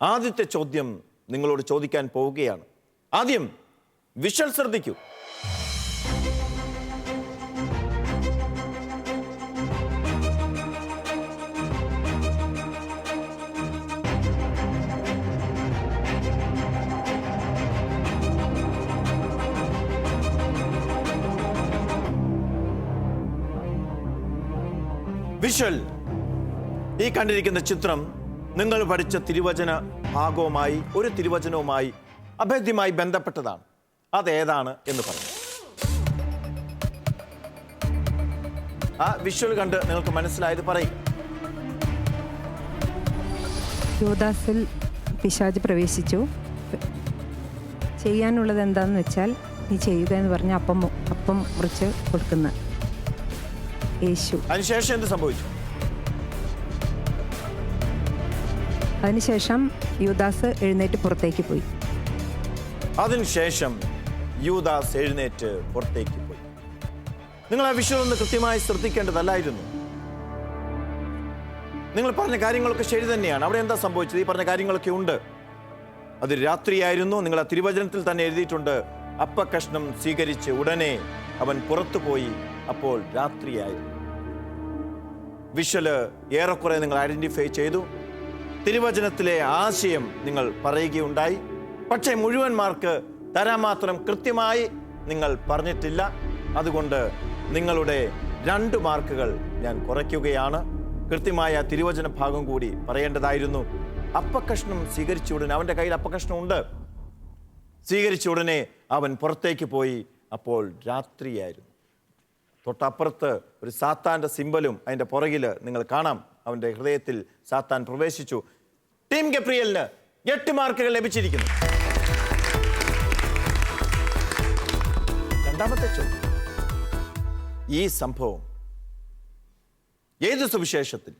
ആദ്യത്തെ ചോദ്യം നിങ്ങളോട് ചോദിക്കാൻ പോവുകയാണ്. ആദ്യം വിഷ്വൽ ശ്രദ്ധിക്കൂ. വിഷ്വൽ, ഈ കണ്ടിരിക്കുന്ന ചിത്രം നിങ്ങൾ പഠിച്ച തിരുവചന ഭാഗവുമായി, ഒരു തിരുവചനവുമായി അഭേദ്യമായി ബന്ധപ്പെട്ടതാണ്. അതേതാണ് എന്ന് പറയും. ആ വിഷ്വൽ കണ്ട് നിങ്ങൾക്ക് മനസ്സിലായത് പറയുക. യൂദാസിൽ പിശാച് പ്രവേശിച്ചു. ചെയ്യാനുള്ളത് എന്താണെന്ന് വെച്ചാൽ നീ ചെയ്യുക എന്ന് പറഞ്ഞ് അപ്പം മുറിച്ച് കൊടുക്കുന്ന യേശു. അതിനുശേഷം എന്ത് സംഭവിച്ചു? അതിനുശേഷം യൂദാസ് എഴുന്നേറ്റ് പുറത്തേക്ക് പോയി. അതിനുശേഷം യൂദാസ് എഴുന്നേറ്റ് പുറത്തേക്ക് പോയി. നിങ്ങൾ ആ വിഷ്വൽ ഒന്ന് കൃത്യമായി ശ്രദ്ധിക്കേണ്ടതല്ലായിരുന്നു. നിങ്ങൾ പറഞ്ഞ കാര്യങ്ങളൊക്കെ ശരി തന്നെയാണ്. അവിടെ എന്താ സംഭവിച്ചത്? ഈ പറഞ്ഞ കാര്യങ്ങളൊക്കെ ഉണ്ട്. അത് രാത്രിയായിരുന്നു. നിങ്ങൾ ആ തിരുവചനത്തിൽ തന്നെ എഴുതിയിട്ടുണ്ട്, അപ്പക്കഷ്ണം സ്വീകരിച്ച് ഉടനെ അവൻ പുറത്തു പോയി, അപ്പോൾ രാത്രിയായിരുന്നു. വിഷ്വല് ഏറെക്കുറെ നിങ്ങൾ ഐഡന്റിഫൈ ചെയ്തു. തിരുവചനത്തിലെ ആശയം നിങ്ങൾ പറയുകയുണ്ടായി. പക്ഷേ മുഴുവൻ മാർക്ക് തരാൻ മാത്രം കൃത്യമായി നിങ്ങൾ പറഞ്ഞിട്ടില്ല. അതുകൊണ്ട് നിങ്ങളുടെ 2 മാർക്കുകൾ ഞാൻ കുറയ്ക്കുകയാണ്. കൃത്യമായ തിരുവചന ഭാഗം കൂടി പറയേണ്ടതായിരുന്നു. അപ്പക്കഷ്ണം സ്വീകരിച്ച ഉടനെ, അവൻ്റെ കയ്യിൽ അപ്പക്കഷ്ണം ഉണ്ട്, സ്വീകരിച്ച ഉടനെ അവൻ പുറത്തേക്ക് പോയി, അപ്പോൾ രാത്രിയായിരുന്നു. തൊട്ടപ്പുറത്ത് ഒരു സാത്താൻ്റെ സിമ്പലും അതിൻ്റെ പുറകിൽ നിങ്ങൾ കാണാം. അവൻ്റെ ഹൃദയത്തിൽ സാത്താൻ പ്രവേശിച്ചു. ടീം ഗബ്രിയലിന് 8 മാർക്കുകൾ ലഭിച്ചിരിക്കുന്നു. രണ്ടാമത്തെ ചോദ്യം, ഈ സംഭവം ഏത് സുവിശേഷത്തിൽ,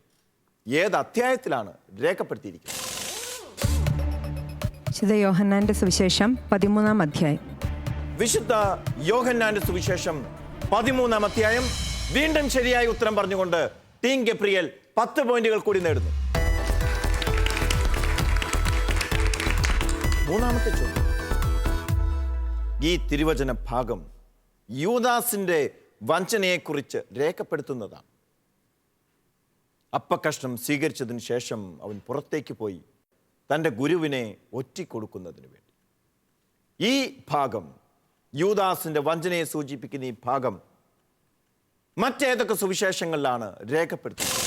ഏത് അധ്യായത്തിലാണ് രേഖപ്പെടുത്തിയിരിക്കുന്നത്? വിശുദ്ധ യോഹന്നാന്റെ സുവിശേഷം 13-ാം അധ്യായം. വിശുദ്ധ യോഹന്നാന്റെ സുവിശേഷം 13-ാം അധ്യായം. വീണ്ടും ശരിയായ ഉത്തരം പറഞ്ഞുകൊണ്ട് ടീം ഗബ്രിയേൽ 10 പോയിന്റുകൾ കൂടി നേടുന്നു. മൂന്നാമത്തെ ചോദ്യം, ഈ തിരുവചന ഭാഗം യൂദാസിന്റെ വഞ്ചനയെക്കുറിച്ച് രേഖപ്പെടുത്തുന്നതാണ്. അപ്പക്കഷ്ണം സ്വീകരിച്ചതിന് ശേഷം അവൻ പുറത്തേക്ക് പോയി തൻ്റെ ഗുരുവിനെ ഒറ്റിക്കൊടുക്കുന്നതിന് വേണ്ടി. ഈ ഭാഗം, യൂദാസിന്റെ വഞ്ചനയെ സൂചിപ്പിക്കുന്ന ഈ ഭാഗം മറ്റേതൊക്കെ സുവിശേഷങ്ങളിലാണ് രേഖപ്പെടുത്തുന്നത്?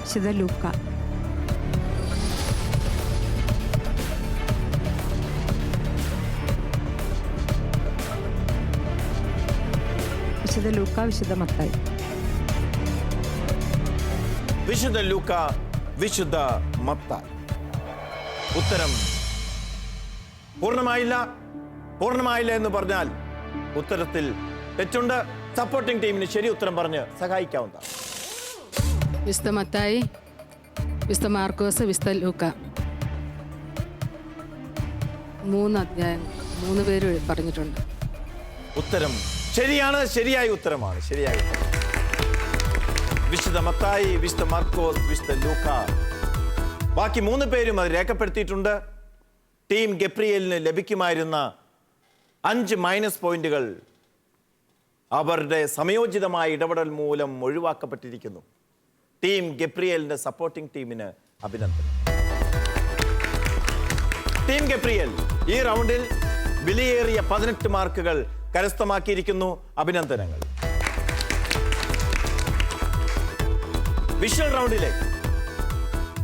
വിശുദ്ധ ലൂക്ക, വിശുദ്ധ ലൂക്ക, വിശുദ്ധ മത്തായി. വിശുദ്ധ ലൂക്ക, വിശുദ്ധ മത്തായി. ഉത്തരം പൂർണ്ണമായില്ല എന്ന് പറഞ്ഞാൽ ഉത്തരത്തിൽ തെറ്റുണ്ട്. സപ്പോർട്ടിംഗ് ടീമിന് ശരി ഉത്തരം പറഞ്ഞ് സഹായിക്കാവുന്നതാണ്. വിശുദ്ധ മത്തായി, വിശുദ്ധ മാർക്കോസ്, വിശുദ്ധ ലൂക്ക. 3 അധ്യായം 3 പേര് പറഞ്ഞിട്ടുണ്ട്. ഉത്തരം ശരിയാണ്. ശരിയായ ഉത്തരമാണ്. ശരിയായ ഉത്തരം വിശുദ്ധ മത്തായി, വിശുദ്ധ മാർക്കോസ്, വിശുദ്ധ ലൂക്ക. ബാക്കി 3 പേരും അത് രേഖപ്പെടുത്തിയിട്ടുണ്ട്. ടീം ഗബ്രിയേലിന് ലഭിക്കുമായിരുന്ന 5 മൈനസ് പോയിന്റുകൾ അവരുടെ സമയോചിതമായ ഇടപെടൽ മൂലം ഒഴിവാക്കപ്പെട്ടിരിക്കുന്നു. ടീം ഗബ്രിയേലിന്റെ സപ്പോർട്ടിംഗ് ടീമിന് അഭിനന്ദനം. ടീം ഗബ്രിയേൽ ഈ റൗണ്ടിൽ വിലയേറിയ 18 മാർക്കുകൾ കരസ്ഥമാക്കിയിരിക്കുന്നു. അഭിനന്ദനങ്ങൾ. വിഷ്വൽ റൗണ്ടിലെ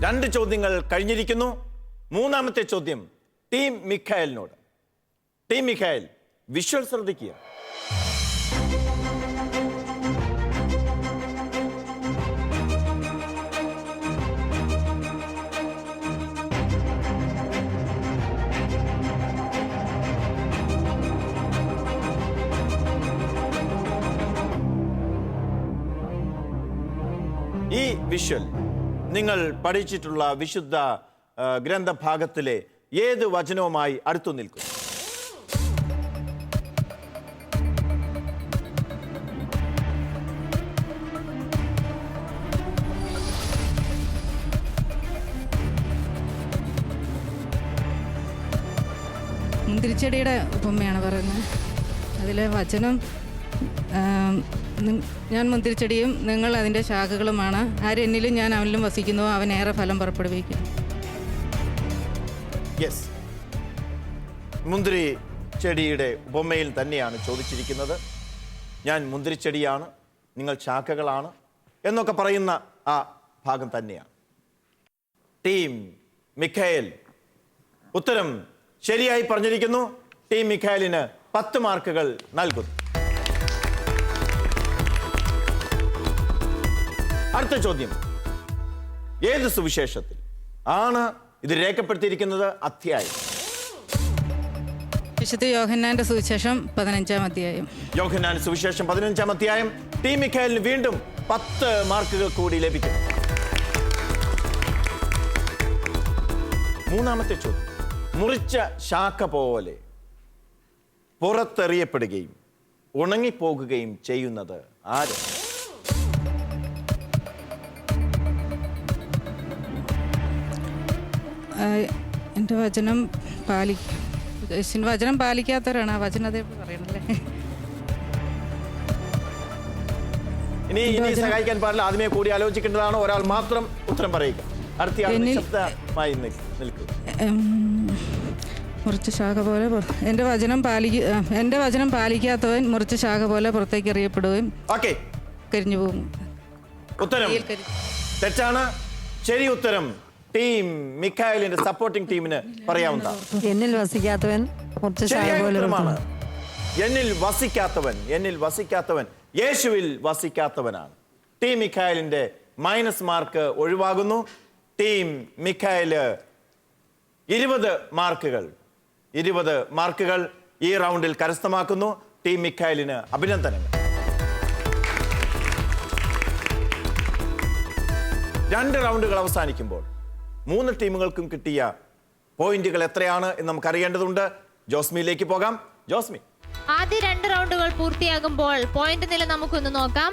2 ചോദ്യങ്ങൾ കഴിഞ്ഞിരിക്കുന്നു. മൂന്നാമത്തെ ചോദ്യം ടീം മിഖായലിനോട്. ടീം മിഖായൽ, വിഷ്വൽ ശ്രദ്ധിക്കുക. ഈ വിഷ്വൽ നിങ്ങൾ പഠിച്ചിട്ടുള്ള വിശുദ്ധ ഗ്രന്ഥഭാഗത്തിലെ ഏത് വചനവുമായി അടുത്തു നിൽക്കും? മുന്തിരിച്ചെടിയുടെ ഉപമയാണ് പറയുന്നത്. അതിലെ വചനം, ഞാൻ മുന്തിരിച്ചെടിയും നിങ്ങൾ അതിൻ്റെ ശാഖകളുമാണ്. ആരെന്നിലും ഞാൻ അവനിലും വസിക്കുന്നുവോ അവൻ ഏറെ ഫലം പുറപ്പെടുവിക്കും. യെസ്, മുന്തിരി ചെടിയുടെ ഉപമയിൽ തന്നെയാണ് ചോദിച്ചിരിക്കുന്നത്. ഞാൻ മുന്തിരിച്ചെടിയാണ്, നിങ്ങൾ ശാഖകളാണ് എന്നൊക്കെ പറയുന്ന ആ ഭാഗം തന്നെയാണ്. ടീം മിഖായേൽ ഉത്തരം ശരിയായി പറഞ്ഞിരിക്കുന്നു. ടീം മിഖായേലിന് 10 മാർക്കുകൾ നൽകുന്നു. അടുത്ത ചോദ്യം, ഏത് സുവിശേഷത്തിൽ ആണ് ഇത് രേഖപ്പെടുത്തിയിരിക്കുന്നത്? അധ്യായം വിശുദ്ധ യോഹന്നാന്റെ സുവിശേഷം 15-ാം അധ്യായം. യോഹന്നാൻ സുവിശേഷം 15-ാം അധ്യായം. ടീം മിഖായേലിന് വീണ്ടും 10 മാർക്കുകൾ കൂടി ലഭിക്കും. മൂന്നാമത്തെ ചോദ്യം, മുറിച്ച ശാഖ പോലെ പുറത്തെറിയപ്പെടുകയും ഉണങ്ങിപ്പോകുകയും ചെയ്യുന്നത് ആര്? എൻ്റെ വചനം വചനം പാലിക്കാത്തവരാണ്. ആ വചനം അതേ പറയണല്ലേ. ഇനി സഹായിക്കാൻ പാടില്ല, ആദ്യമേ കൂടി ആലോചിക്കേണ്ടതാണ്. ഒരാൾ മാത്രം ഉത്തരം പറയുക. അടുത്തയാൾ നിശബ്ദമായി നിൽക്കുക. മുറിച്ച ശാഖ പോലെ എൻ്റെ വചനം പാലിക്കാത്തവൻ മുറിച്ച ശാഖ പോലെ പുറത്തേക്ക് എറിയപ്പെടുകയും കരിഞ്ഞു പോകും. ഉത്തരം തെറ്റാണ്. ശരി ഉത്തരം ടീം മിഖായേലിന്റെ സപ്പോർട്ടിംഗ് ടീമിന് പറയാവുന്നതാണ്. എന്നിൽ വസിക്കാത്തവൻ ശരിയായ ഉത്തരമാണ്. എന്നിൽ വസിക്കാത്തവൻ യേശുവിൽ വസിക്കാത്തവനാണ്. ടീം മിഖായേലിന്റെ മൈനസ് മാർക്ക് ഒഴിവാകുന്നു. ടീം മിഖായേല് 20 മാർക്കുകൾ ഈ റൗണ്ടിൽ കരസ്ഥമാക്കുന്നു. ടീം മിഖായേലിന് അഭിനന്ദനങ്ങൾ. 2 റൗണ്ടുകൾ അവസാനിക്കുമ്പോൾ 3 ടീമുകൾക്കും കിട്ടിയ പോയിന്റുകൾ എത്രയാണ് എന്ന് നമുക്ക് അറിയേണ്ടതുണ്ട്. ജോസ്മിയിലേക്ക് പോകാം. ജോസ്മി, ആദ്യ 2 റൗണ്ടുകൾ പൂർത്തിയാകുമ്പോൾ പോയിന്റ് നില നമുക്കൊന്ന് നോക്കാം.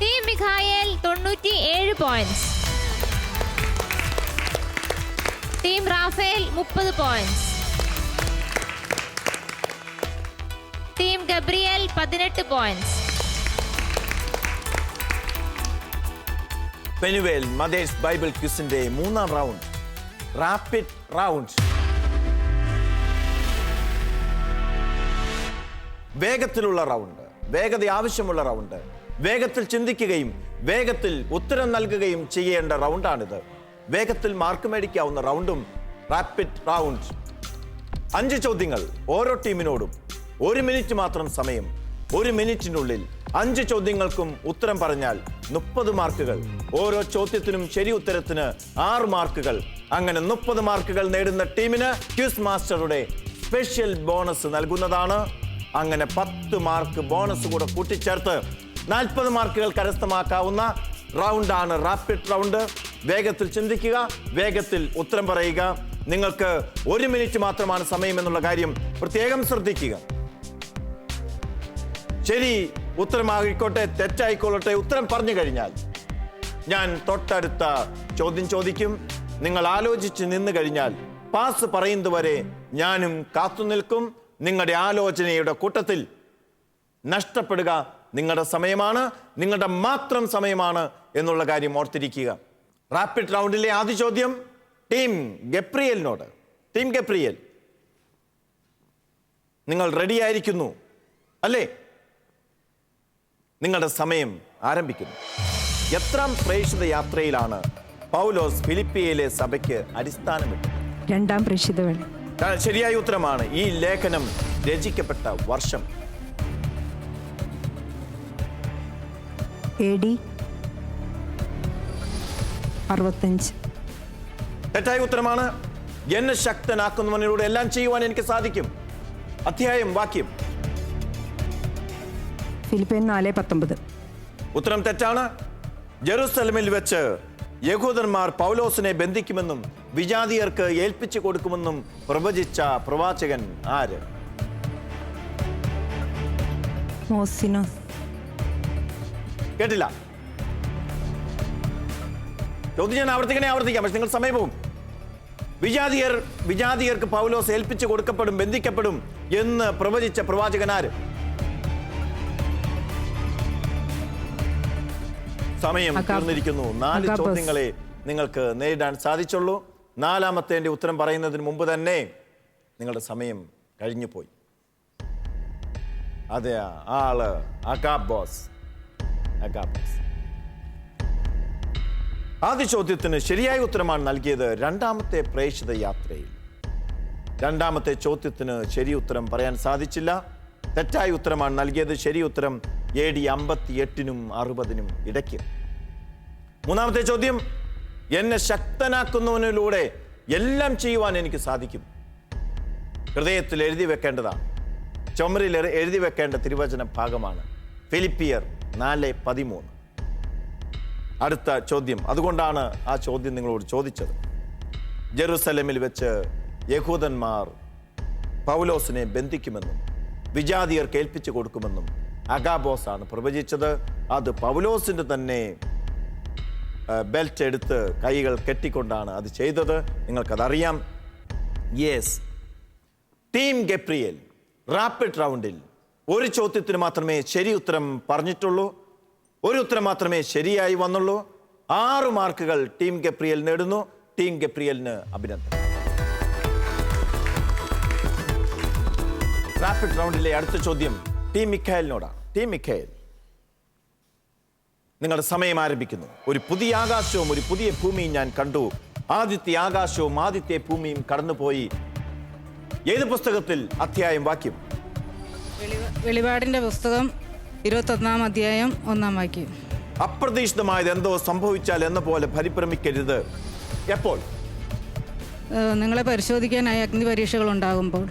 Team Mikhael 97 points, team Raphael 30 points, team Gabriel 18 points. Penuel mothers Bible ക്വിസിന്റെ 3-ാം റൗണ്ട്, റാപ്പിഡ് റൗണ്ട്. വേഗത്തിലുള്ള റൗണ്ട്, വേഗത ആവശ്യമുള്ള റൗണ്ട്, വേഗത്തിൽ ചിന്തിക്കുകയും വേഗത്തിൽ ഉത്തരം നൽകുകയും ചെയ്യേണ്ട റൗണ്ടാണിത്. വേഗത്തിൽ മാർക്ക് മേടിക്കാവുന്ന റൗണ്ടും റാപ്പിഡ് റൗണ്ട്. 5 ചോദ്യങ്ങൾ, ഓരോ ടീമിനോടും 1 മിനിറ്റ് മാത്രം സമയം. 1 മിനിറ്റിനുള്ളിൽ 5 ചോദ്യങ്ങൾക്കും ഉത്തരം പറഞ്ഞാൽ 30 മാർക്കുകൾ. ഓരോ ചോദ്യത്തിനും ശരി ഉത്തരത്തിന് 6 മാർക്കുകൾ. അങ്ങനെ 30 മാർക്കുകൾ നേടുന്ന ടീമിന് ക്വിസ് മാസ്റ്ററുടെ സ്പെഷ്യൽ ബോണസ് നൽകുന്നതാണ്. അങ്ങനെ 10 മാർക്ക് ബോണസ് കൂടെ കൂട്ടിച്ചേർത്ത് 40 മാർക്കുകൾ കരസ്ഥമാക്കാവുന്ന റൗണ്ടാണ് റാപ്പിഡ് റൗണ്ട്. വേഗത്തിൽ ചിന്തിക്കുക, വേഗത്തിൽ ഉത്തരം പറയുക. നിങ്ങൾക്ക് 1 മിനിറ്റ് മാത്രമാണ് സമയം എന്നുള്ള കാര്യം പ്രത്യേകം ശ്രദ്ധിക്കുക. ശരി ഉത്തരമായിക്കോട്ടെ തെറ്റായിക്കൊള്ളട്ടെ, ഉത്തരം പറഞ്ഞു കഴിഞ്ഞാൽ ഞാൻ തൊട്ടടുത്ത ചോദ്യം ചോദിക്കും. നിങ്ങൾ ആലോചിച്ച് നിന്ന് കഴിഞ്ഞാൽ പാസ് പറയുന്നതുവരെ ഞാനും കാത്തുനിൽക്കും. നിങ്ങളുടെ ആലോചനയുടെ കൂട്ടത്തിൽ നഷ്ടപ്പെടുക നിങ്ങളുടെ സമയമാണ്, നിങ്ങളുടെ മാത്രം സമയമാണ് എന്നുള്ള കാര്യം ഓർത്തിരിക്കുക. റാപ്പിഡ് റൗണ്ടിലെ ആദ്യ ചോദ്യം ടീം ഗബ്രിയേലിനോട്. ടീം ഗബ്രിയേൽ, നിങ്ങൾ റെഡി ആയിരിക്കുന്നു അല്ലേ? നിങ്ങളുടെ സമയം ആരംഭിക്കുന്നു. എത്രാം പ്രേക്ഷിത യാത്രയിലാണ് പൗലോസ് ഫിലിപ്പിയിലെ സഭയ്ക്ക് അടിസ്ഥാനമിട്ടത്? 2-ാം പ്രേക്ഷിത വേള. ശരിയായ ഉത്തരമാണ്. ഈ ലേഖനം രചിക്കപ്പെട്ട വർഷം? AD 65. തെറ്റായ ഉത്തരമാണ്. എന്നെ ശക്തനാക്കുന്നവനിലൂടെ എല്ലാം ചെയ്യുവാൻ എനിക്ക് സാധിക്കും. അധ്യായം, വാക്യം? ഫിലിപ്പിയർ 4:19. ഉത്തരം തെറ്റാണ്. ജെറുസലമിൽ വെച്ച് യഹൂദന്മാർ പൗലോസിനെ ബന്ധിക്കുമെന്നും വിജാതിയർക്ക് ഏൽപ്പിച്ചു കൊടുക്കുമെന്നും പ്രവചിച്ച പ്രവാചകൻ ആര്? മോസിനോസ്. കേട്ടില്ല. ചോദ്യം ഞാൻ ആവർത്തിക്കാം, പക്ഷെ നിങ്ങൾ സമയം പോകും. വിജാതിയർക്ക് പൗലോസ് ഏൽപ്പിച്ചു കൊടുക്കപ്പെടും, ബന്ധിക്കപ്പെടും എന്ന് പ്രവചിച്ച പ്രവാചകൻ ആര്? സമയം തീർന്നിരിക്കുന്നു. 4 ചോദ്യങ്ങളെ നിങ്ങൾക്ക് നേരിടാൻ സാധിച്ചുള്ളൂ. 4-ാമത്തെ ഉത്തരം പറയുന്നതിന് മുമ്പ് തന്നെ നിങ്ങളുടെ സമയം കഴിഞ്ഞു പോയി. അതെ, ആള് അഗാബോസ്. ആദ്യ ചോദ്യത്തിന് ശരിയായ ഉത്തരമാണ് നൽകിയത് രണ്ടാമത്തെ പ്രേക്ഷിത യാത്രയിൽ. രണ്ടാമത്തെ ചോദ്യത്തിന് ശരി ഉത്തരം പറയാൻ സാധിച്ചില്ല. തെറ്റായ ഉത്തരമാണ് നൽകിയത്. ശരി ഉത്തരം AD 58-നും 60-നും ഇടയ്ക്ക്. മൂന്നാമത്തെ ചോദ്യം, എന്നെ ശക്തനാക്കുന്നവനിലൂടെ എല്ലാം ചെയ്യുവാൻ എനിക്ക് സാധിക്കും. ഹൃദയത്തിൽ എഴുതി വെക്കേണ്ടതാണ്, ചുമരിൽ എഴുതി വെക്കേണ്ട തിരുവചന ഭാഗമാണ്. ഫിലിപ്പിയർ 4:13. അടുത്ത ചോദ്യം, അതുകൊണ്ടാണ് ആ ചോദ്യം നിങ്ങളോട് ചോദിച്ചത്. ജെറുസലേമിൽ വെച്ച് യഹൂദന്മാർ പൗലോസിനെ ബന്ധിക്കുമെന്നും വിജാതിയർക്ക് ഏൽപ്പിച്ചു കൊടുക്കുമെന്നും അഗാബോസ് ആണ് പ്രവചിച്ചത്. അത് പൗലോസിന്റെ തന്നെ ബെൽറ്റ് എടുത്ത് കൈകൾ കെട്ടിക്കൊണ്ടാണ് അത് ചെയ്തത്. നിങ്ങൾക്കതറിയാം. യെസ്, ടീം ഗബ്രിയേൽ റാപ്പിഡ് റൗണ്ടിൽ ഒരു ചോദ്യത്തിന് മാത്രമേ ശരി ഉത്തരം പറഞ്ഞിട്ടുള്ളൂ. ഒരു ഉത്തരം മാത്രമേ ശരിയായി വന്നുള്ളൂ. 6 മാർക്കുകൾ ടീം ഗബ്രിയേൽ നേടുന്നു. ടീം ഗബ്രിയേലിന് അഭിനന്ദനം. റാപ്പിഡ് റൗണ്ടിലെ അടുത്ത ചോദ്യം ടീം മിഖായലിനോടാണ്. ടീം മിഖായൽ, നിങ്ങളുടെ സമയം ആരംഭിക്കുന്നു. ഒരു പുതിയ ആകാശവും ഒരു പുതിയ ഭൂമിയും ഞാൻ കണ്ടു. ആദ്യത്തെ ആകാശവും ആദ്യത്തെ ഭൂമിയും കടന്നുപോയി. ഏത് പുസ്തകത്തിൽ? അധ്യായം, വാക്യം. വെളിപാടിൻ്റെ പുസ്തകം 21-ാം അധ്യായം 1-ാം വാക്യം. അപ്രതീക്ഷിതമായത് എന്തോ സംഭവിച്ചാൽ എന്ന പോലെ പരിഭ്രമിക്കരുത്. എപ്പോൾ? നിങ്ങളെ പരിശോധിക്കാനായി അഗ്നിപരീക്ഷകൾ ഉണ്ടാകുമ്പോൾ.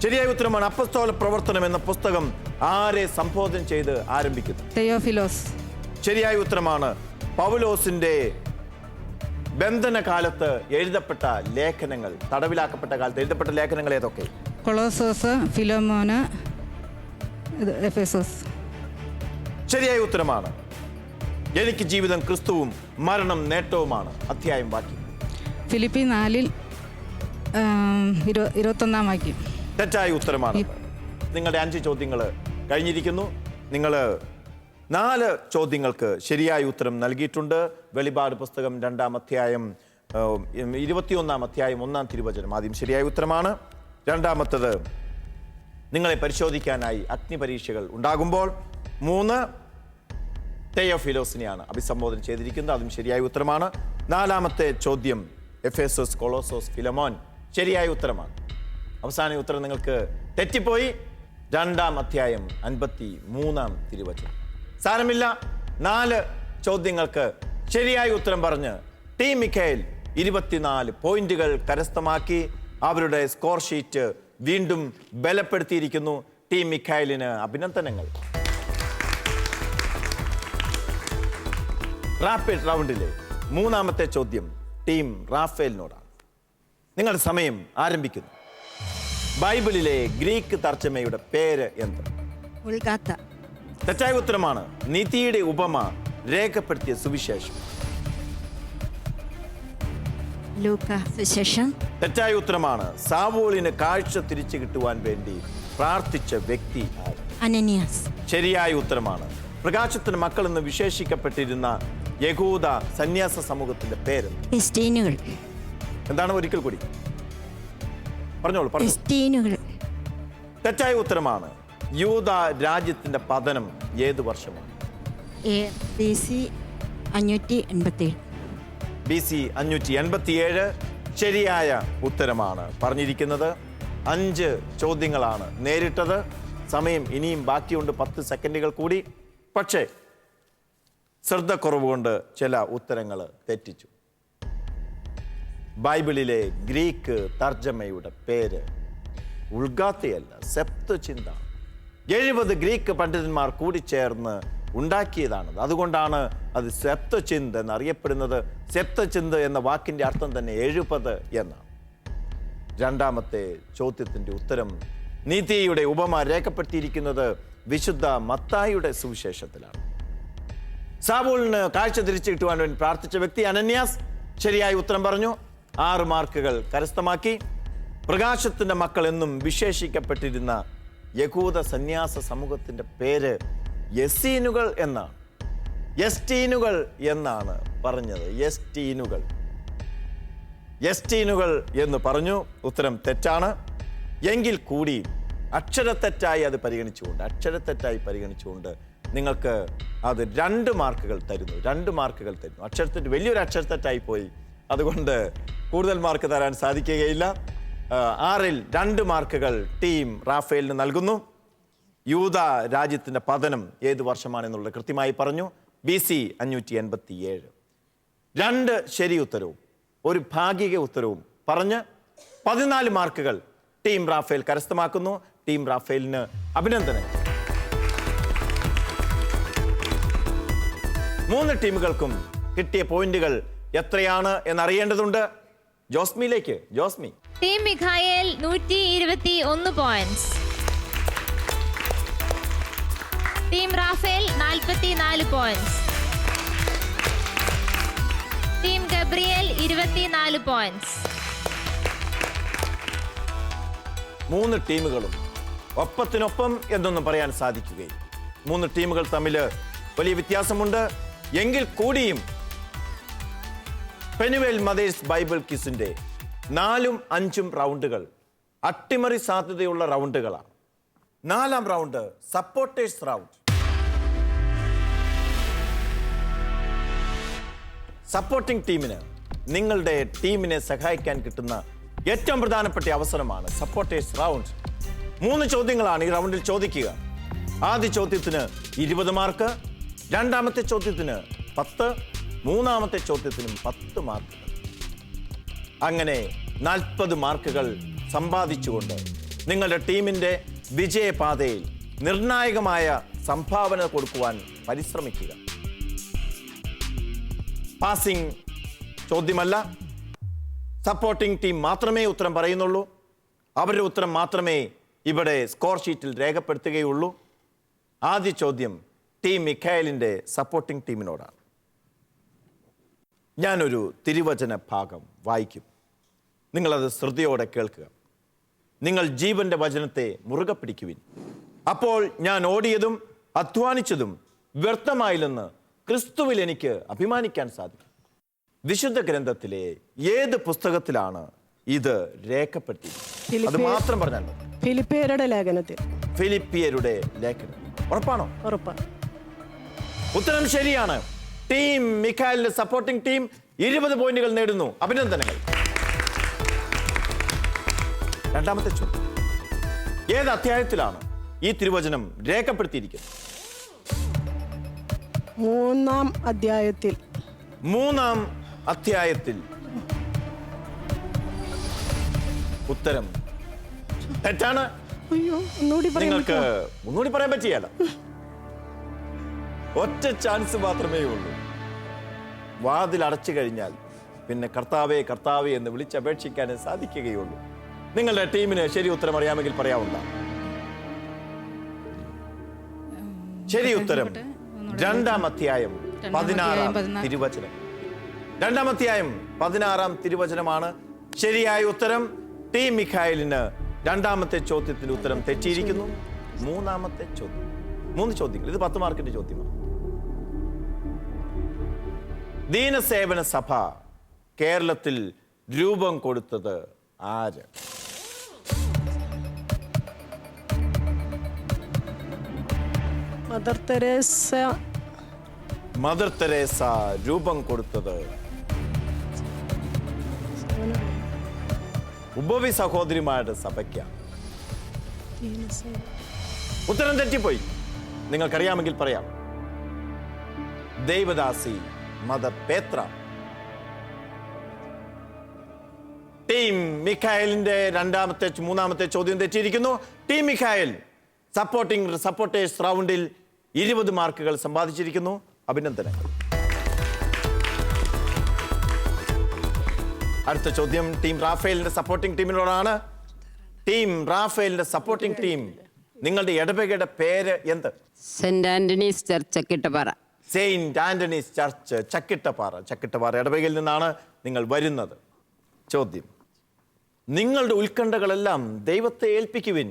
ശരിയായ ഉത്തരമാണ്. അപ്പസ്തോല പ്രവർത്തനം എന്ന പുസ്തകം ആരെ സംബോധന ചെയ്ത് ആരംഭിക്കുന്നു? തെയോഫിലോസ്. ശരിയായ ഉത്തരമാണ്. പൗലോസിന്റെ ബന്ധനകാലത്ത് എഴുതപ്പെട്ട ലേഖനങ്ങൾ, തടവിലാക്കപ്പെട്ട കാലത്ത് എഴുതപ്പെട്ട ലേഖനങ്ങൾ ഏതൊക്കെ? കൊളോസോസ്, ഫിലോമോന്, എഫേസോസ്. ശരിയായ ഉത്തരമാണ്. എനിക്ക് ജീവിതം ക്രിസ്തുവും മരണം നേട്ടവുമാണ്. അധ്യായം, വാക്യം. ഫിലിപ്പി 4:21 വാക്യം. തെറ്റായ ഉത്തരമാണ്. നിങ്ങളുടെ 5 ചോദ്യങ്ങൾ കഴിഞ്ഞിരിക്കുന്നു. നിങ്ങൾ 4 ചോദ്യങ്ങൾക്ക് ശരിയായ ഉത്തരം നൽകിയിട്ടുണ്ട്. വെളിപാട് പുസ്തകം 2-ാം അധ്യായം 21-ാം അധ്യായം 1-ാം തിരുവചനം ആദ്യം ശരിയായ ഉത്തരമാണ്. രണ്ടാമത്തത്, നിങ്ങളെ പരിശോധിക്കാനായി അഗ്നിപരീക്ഷകൾ ഉണ്ടാകുമ്പോൾ. 3, തെയോഫിലോസിനെയാണ് അഭിസംബോധന ചെയ്തിരിക്കുന്നത്. അതും ശരിയായ ഉത്തരമാണ്. 4-ാമത്തെ ചോദ്യം എഫേസോസ്, കൊളോസോസ്, ഫിലമോൻ ശരിയായ ഉത്തരമാണ്. അവസാന ഉത്തരം നിങ്ങൾക്ക് തെറ്റിപ്പോയി. 2-ാം അധ്യായം 53-ാം തിരുവചനം. സാരമില്ല, 4 ചോദ്യങ്ങൾക്ക് ശരിയായ ഉത്തരം പറഞ്ഞ് ടീം മിഖായൽ 24 പോയിന്റുകൾ കരസ്ഥമാക്കി. അവരുടെ സ്കോർ ഷീറ്റ് വീണ്ടും ബലപ്പെടുത്തിയിരിക്കുന്നു. ടീം മിഖായലിന് അഭിനന്ദനങ്ങൾ. റാപ്പിഡ് റൗണ്ടിലെ 3-ാമത്തെ ചോദ്യം ടീം റാഫേലിനോടാണ്. നിങ്ങളുടെ സമയം ആരംഭിക്കുന്നു. ബൈബിളിലെ ഗ്രീക്ക് തർജ്ജമയുടെ പേര് എന്ത്? ഉൾഗാത്ത. തെറ്റായ ഉത്തരമാണ്. നീതിയുടെ ഉപമ രേഖപ്പെടുത്തിയ സുവിശേഷം. ലൂക്ക സുശേഷം. തെറ്റായ ഉത്തരമാണ്. സാവൂളിന് കാഴ്ച തിരിച്ചു കിട്ടുവാൻ വേണ്ടി പ്രാർത്ഥിച്ച വ്യക്തി ആര്? അനനിയാസ്. ശരിയായ ഉത്തരമാണ്. പ്രകാശത്തിന് മക്കൾ എന്ന് വിശേഷിക്കപ്പെട്ടിരുന്ന യഹൂദ സന്യാസ സമൂഹത്തിന്റെ പേര് എസ്റ്റീനുകൾ. എന്താണ്? ഒരിക്കൽ കൂടി പറഞ്ഞോളൂ. എസ്റ്റീനുകൾ. തെറ്റായ ഉത്തരമാണ്. യൂദ രാജ്യത്തിന്റെ പതനം ഏത് വർഷമാണ്? BC 587. BC 587 ശരിയായ ഉത്തരമാണ് പറഞ്ഞിരിക്കുന്നത്. 5 ചോദ്യങ്ങളാണ് നേരിട്ടത്. സമയം ഇനിയും ബാക്കിയുണ്ട്, 10 സെക്കൻഡുകൾ കൂടി. പക്ഷേ ശ്രദ്ധക്കുറവുകൊണ്ട് ചില ഉത്തരങ്ങൾ തെറ്റിച്ചു. ബൈബിളിലെ ഗ്രീക്ക് തർജ്ജമയുടെ പേര് ഉൾഗാത്തയല്ല, സെപ്ത്വചിന്ത. 70 ഗ്രീക്ക് പണ്ഡിതന്മാർ കൂടിച്ചേർന്ന് ഉണ്ടാക്കിയതാണത്. അതുകൊണ്ടാണ് അത് സെപ്ത്വചിന്ത് എന്നറിയപ്പെടുന്നത്. സെപ്ത്വചിന്ത് എന്ന വാക്കിൻ്റെ അർത്ഥം തന്നെ 70 എന്നാണ്. 2-ാമത്തെ ചോദ്യത്തിൻ്റെ ഉത്തരം നീതിയുടെ ഉപമ രേഖപ്പെടുത്തിയിരിക്കുന്നത് വിശുദ്ധ മത്തായിയുടെ സുവിശേഷത്തിലാണ്. സാവൂളിന് കാഴ്ച തിരിച്ചു കിട്ടുവാൻ വേണ്ടി പ്രാർത്ഥിച്ച വ്യക്തി അനന്യാസ് ശരിയായ ഉത്തരം പറഞ്ഞു. 6 മാർക്കുകൾ കരസ്ഥമാക്കി. പ്രകാശത്തിന്റെ മക്കൾ എന്നും വിശേഷിക്കപ്പെട്ടിരുന്ന യഹൂദ സന്യാസ സമൂഹത്തിന്റെ പേര് യെസീനുകൾ എന്നാണ്. എസ്റ്റീനുകൾ എന്നാണ് പറഞ്ഞത്. എസ്റ്റീനുകൾ എന്ന് പറഞ്ഞു. ഉത്തരം തെറ്റാണ്. എങ്കിൽ കൂടി അക്ഷരത്തെറ്റായി അത് പരിഗണിച്ചുകൊണ്ട് നിങ്ങൾക്ക് അത് 2 മാർക്കുകൾ തരുന്നു. 2 മാർക്കുകൾ തരുന്നു. അക്ഷരത്തെറ്റ് വലിയൊരു അക്ഷരത്തെറ്റായി പോയി, അതുകൊണ്ട് കൂടുതൽ മാർക്ക് തരാൻ സാധിക്കുകയില്ല. 6-ൽ 2 മാർക്കുകൾ ടീം റാഫേലിന് നൽകുന്നു. യൂദ രാജ്യത്തിൻ്റെ പതനം ഏത് വർഷമാണെന്നുള്ളത് കൃത്യമായി പറഞ്ഞു. BC 587. 2 ശരി ഉത്തരവും 1 ഭാഗിക ഉത്തരവും പറഞ്ഞ് 14 മാർക്കുകൾ ടീം റാഫേൽ കരസ്ഥമാക്കുന്നു. ടീം റാഫേലിന് അഭിനന്ദനം. 3 ടീമുകൾക്കും കിട്ടിയ പോയിന്റുകൾ എത്രയാണ് എന്നറിയേണ്ടതുണ്ട്. ജോസ്മിയിലേക്ക്. Josmi. Team Mikhael 121 points, team Raphael 44 points, team Gabriel 24 points. 3 ടീമുകളും ഒപ്പത്തിനൊപ്പം എന്നൊന്നും പറയാൻ സാധിക്കുകയും 3 ടീമുകൾ തമ്മിൽ വലിയ വ്യത്യാസമുണ്ട്. എങ്കിൽ കൂടിയും പെനുവേൽ മദേഴ്സ് ബൈബിൾ ക്വിസിന്റെ 4ഉം 5ഉം റൗണ്ടുകൾ അട്ടിമറി സാധ്യതയുള്ള റൗണ്ടുകളാണ്. 4ാം റൗണ്ട് സപ്പോർട്ടേഴ്സ് റൗണ്ട്. സപ്പോർട്ടിംഗ് ടീമിന് നിങ്ങളുടെ ടീമിനെ സഹായിക്കാൻ കിട്ടുന്ന ഏറ്റവും പ്രധാനപ്പെട്ട അവസരമാണ് സപ്പോർട്ടേഴ്സ് റൗണ്ട്. 3 ചോദ്യങ്ങളാണ് ഈ റൗണ്ടിൽ ചോദിക്കുക. ആദ്യ ചോദ്യത്തിന് 20 മാർക്ക്, രണ്ടാമത്തെ ചോദ്യത്തിന് 10, മൂന്നാമത്തെ ചോദ്യത്തിനും 10 മാർക്ക്. അങ്ങനെ 40 മാർക്കുകൾ സമ്പാദിച്ചുകൊണ്ട് നിങ്ങളുടെ ടീമിന്റെ വിജയപാതയിൽ നിർണായകമായ സംഭാവന കൊടുക്കുവാൻ പരിശ്രമിക്കുക. പാസിംഗ് ചോദ്യമല്ല, സപ്പോർട്ടിംഗ് ടീം മാത്രമേ ഉത്തരം പറയുന്നുള്ളൂ. അവരുടെ ഉത്തരം മാത്രമേ ഇവിടെ സ്കോർ ഷീറ്റിൽ രേഖപ്പെടുത്തുകയുള്ളൂ. ആദ്യ ചോദ്യം ടീം മിഖായലിൻ്റെ സപ്പോർട്ടിംഗ് ടീമിനോടാണ്. ഞാനൊരു തിരുവചന ഭാഗം വായിക്കും. നിങ്ങളത് ശ്രദ്ധയോടെ കേൾക്കുക. നിങ്ങൾ ജീവന്റെ വചനത്തെ മുറുകെ പിടിക്കുവിൻ. അപ്പോൾ ഞാൻ ഓടിയതും അധ്വാനിച്ചതും വ്യർത്ഥമായില്ലെന്ന് ക്രിസ്തുവിൽ എനിക്ക് അഭിമാനിക്കാൻ സാധിക്കും. വിശുദ്ധ ഗ്രന്ഥത്തിലെ ഏത് പുസ്തകത്തിലാണ് ഇത് രേഖപ്പെടുത്തി? അത് മാത്രം പറഞ്ഞാൽ മതി. ഫിലിപ്പിയരുടെ ലേഖനത്തിൽ. ഫിലിപ്പിയരുടെ ലേഖനം. ഉറപ്പാണോ? ഉറപ്പാണ്. ഉത്തരം ശരിയാണ്. ടീം മിഖായലിന്റെ സപ്പോർട്ടിംഗ് ടീം 20 പോയിന്റുകൾ നേടുന്നു. അഭിനന്ദനങ്ങൾ. രണ്ടാമത്തെ ചോദ്യം, ഏത് അധ്യായത്തിലാണ് ഈ തിരുവചനം രേഖപ്പെടുത്തിയിരിക്കുന്നത്? 3-ാം അധ്യായത്തിൽ. 3-ാം അധ്യായത്തിൽ. ഉത്തരം തെറ്റാണ്. അയ്യോ, ഒന്നുകൂടി നിങ്ങൾക്ക് ഒന്നുകൂടി പറയാൻ പറ്റിയല്ല. ഒറ്റ ചാൻസ് മാത്രമേ ഉള്ളൂ. വാതിൽ അടച്ചു കഴിഞ്ഞാൽ പിന്നെ കർത്താവേ കർത്താവേ എന്ന് വിളിച്ചപേക്ഷിക്കാനേ സാധിക്കുകയുള്ളൂ. നിങ്ങളുടെ ടീമിന് ശരി ഉത്തരം അറിയാമെങ്കിൽ പറയാവുന്ന. ശരി ഉത്തരം 2-ാം അധ്യായം 16-ാം തിരുവചനം. 2-ാം അധ്യായം 16-ാം തിരുവചനമാണ് ശരിയായ ഉത്തരം. ടീം മിഖായലിന് 2-ാമത്തെ ചോദ്യത്തിന് ഉത്തരം തെറ്റിയിരിക്കുന്നു. 3-ാമത്തെ ചോദ്യം. 3 ചോദ്യങ്ങൾ. ഇത് 10 മാർക്കിന്റെ ചോദ്യമാണ്. ദീനസേവന സഭ കേരളത്തിൽ രൂപം കൊടുത്തത് ആര്? Mother Teresa. മദർ തെരേസ രൂപം കൊടുത്തത് ഉപവി സഹോദരിമാരുടെ സഭയ്ക്കാണ്. ഉത്തരം തെറ്റിപ്പോയി. നിങ്ങൾക്കറിയാമെങ്കിൽ പറയാം. ദേവദാസി മദർ പേത്ര. ടീം മിഖായലിന്റെ 3-ാമത്തെ ചോദ്യം തെറ്റിയിരിക്കുന്നു. ടീം മിഖായൽ സപ്പോർട്ടേഴ്സ് റൗണ്ടിൽ 20 മാർക്കുകൾ സമ്പാദിച്ചിരിക്കുന്നു. അഭിനന്ദനങ്ങൾ. അടുത്ത ചോദ്യം ടീം റാഫേലിന്റെ സപ്പോർട്ടിംഗ് ടീമിനോടാണ്. ടീം റാഫേലിന്റെ സപ്പോർട്ടിംഗ് ടീം, നിങ്ങളുടെ ഇടവകയുടെ പേര് എന്ത്? Saint Antony's Church Chakkittappara. Saint Antony's Church Chakkittappara ഇടവകയിൽ നിന്നാണ് നിങ്ങൾ വരുന്നത്. ചോദ്യം, നിങ്ങളുടെ ഉത്കണ്ഠകളെല്ലാം ദൈവത്തെ ഏൽപ്പിക്കുവിൻ,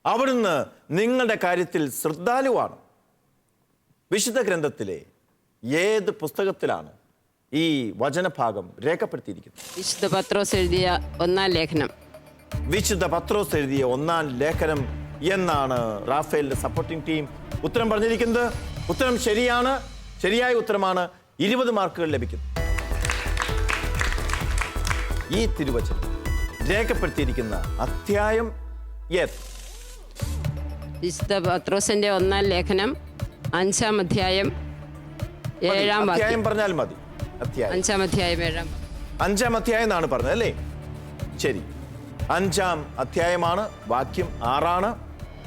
അവിടുന്ന് നിങ്ങളുടെ കാര്യത്തിൽ ശ്രദ്ധാലുവാണ്. വിശുദ്ധ ഗ്രന്ഥത്തിലെ ഏത് പുസ്തകത്തിലാണ് ഈ വചനഭാഗം രേഖപ്പെടുത്തിയിരിക്കുന്നത്? വിശുദ്ധ പത്രോസ് എഴുതിയ 1-ാം ലേഖനം. വിശുദ്ധ പത്രോസ് എഴുതിയ 1-ാം ലേഖനം എന്നാണ് റാഫേലിന്റെ സപ്പോർട്ടിംഗ് ടീം ഉത്തരം പറഞ്ഞിരിക്കുന്നത്. ഉത്തരം ശരിയാണ്. ശരിയായ ഉത്തരമാണ്. 20 മാർക്കുകൾ ലഭിക്കുന്നു. ഈ തിരുവചനം രേഖപ്പെടുത്തിയിരിക്കുന്ന അധ്യായം ഏത്? വിശുദ്ധ പത്രോസിന്റെ 1-ാം ലേഖനം 5-ാം അധ്യായം 7-ാം വാക്യം. അധ്യായം പറഞ്ഞാൽ മതി. അധ്യായം 5-ാം അധ്യായം 7-ാം. 5-ാം അധ്യായം എന്നാണ് പറഞ്ഞത് അല്ലേ? ശരി, 5-ാം അധ്യായമാണ്, വാക്യം 6ആണ്.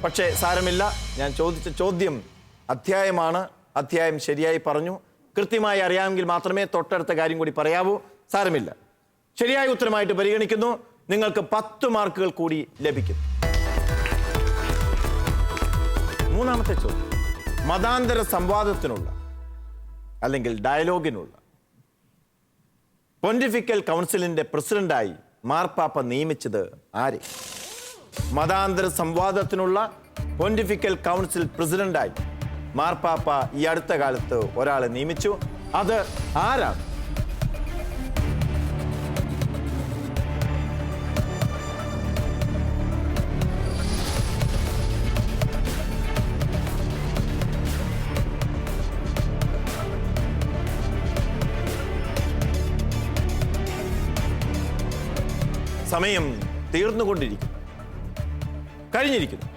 പക്ഷേ സാരമില്ല, ഞാൻ ചോദിച്ച ചോദ്യം അധ്യായമാണ്. അധ്യായം ശരിയായി പറഞ്ഞു. കൃത്യമായി അറിയാമെങ്കിൽ മാത്രമേ തൊട്ടടുത്ത കാര്യം കൂടി പറയാവൂ. സാരമില്ല, ശരിയായ ഉത്തരമായിട്ട് പരിഗണിക്കുന്നു. നിങ്ങൾക്ക് 10 മാർക്കുകൾ കൂടി ലഭിക്കും. 3-ാമത്തെ ചോദ്യം, മതാന്തര സംവാദത്തിനുള്ള അല്ലെങ്കിൽ ഡയലോഗിനുള്ള പൊന്റിഫിക്കൽ കൗൺസിലിന്റെ പ്രസിഡന്റായി മാർപ്പാപ്പ നിയമിച്ചത് ആരെ? മതാന്തര സംവാദത്തിനുള്ള പൊന്റിഫിക്കൽ കൗൺസിൽ പ്രസിഡന്റായി മാർപ്പാപ്പ ഈ അടുത്ത കാലത്ത് ഒരാളെ നിയമിച്ചു. അത് ആരാണ്? സമയം തീർന്നുകൊണ്ടിരിക്കുന്നു, കഴിഞ്ഞിരിക്കുന്നു.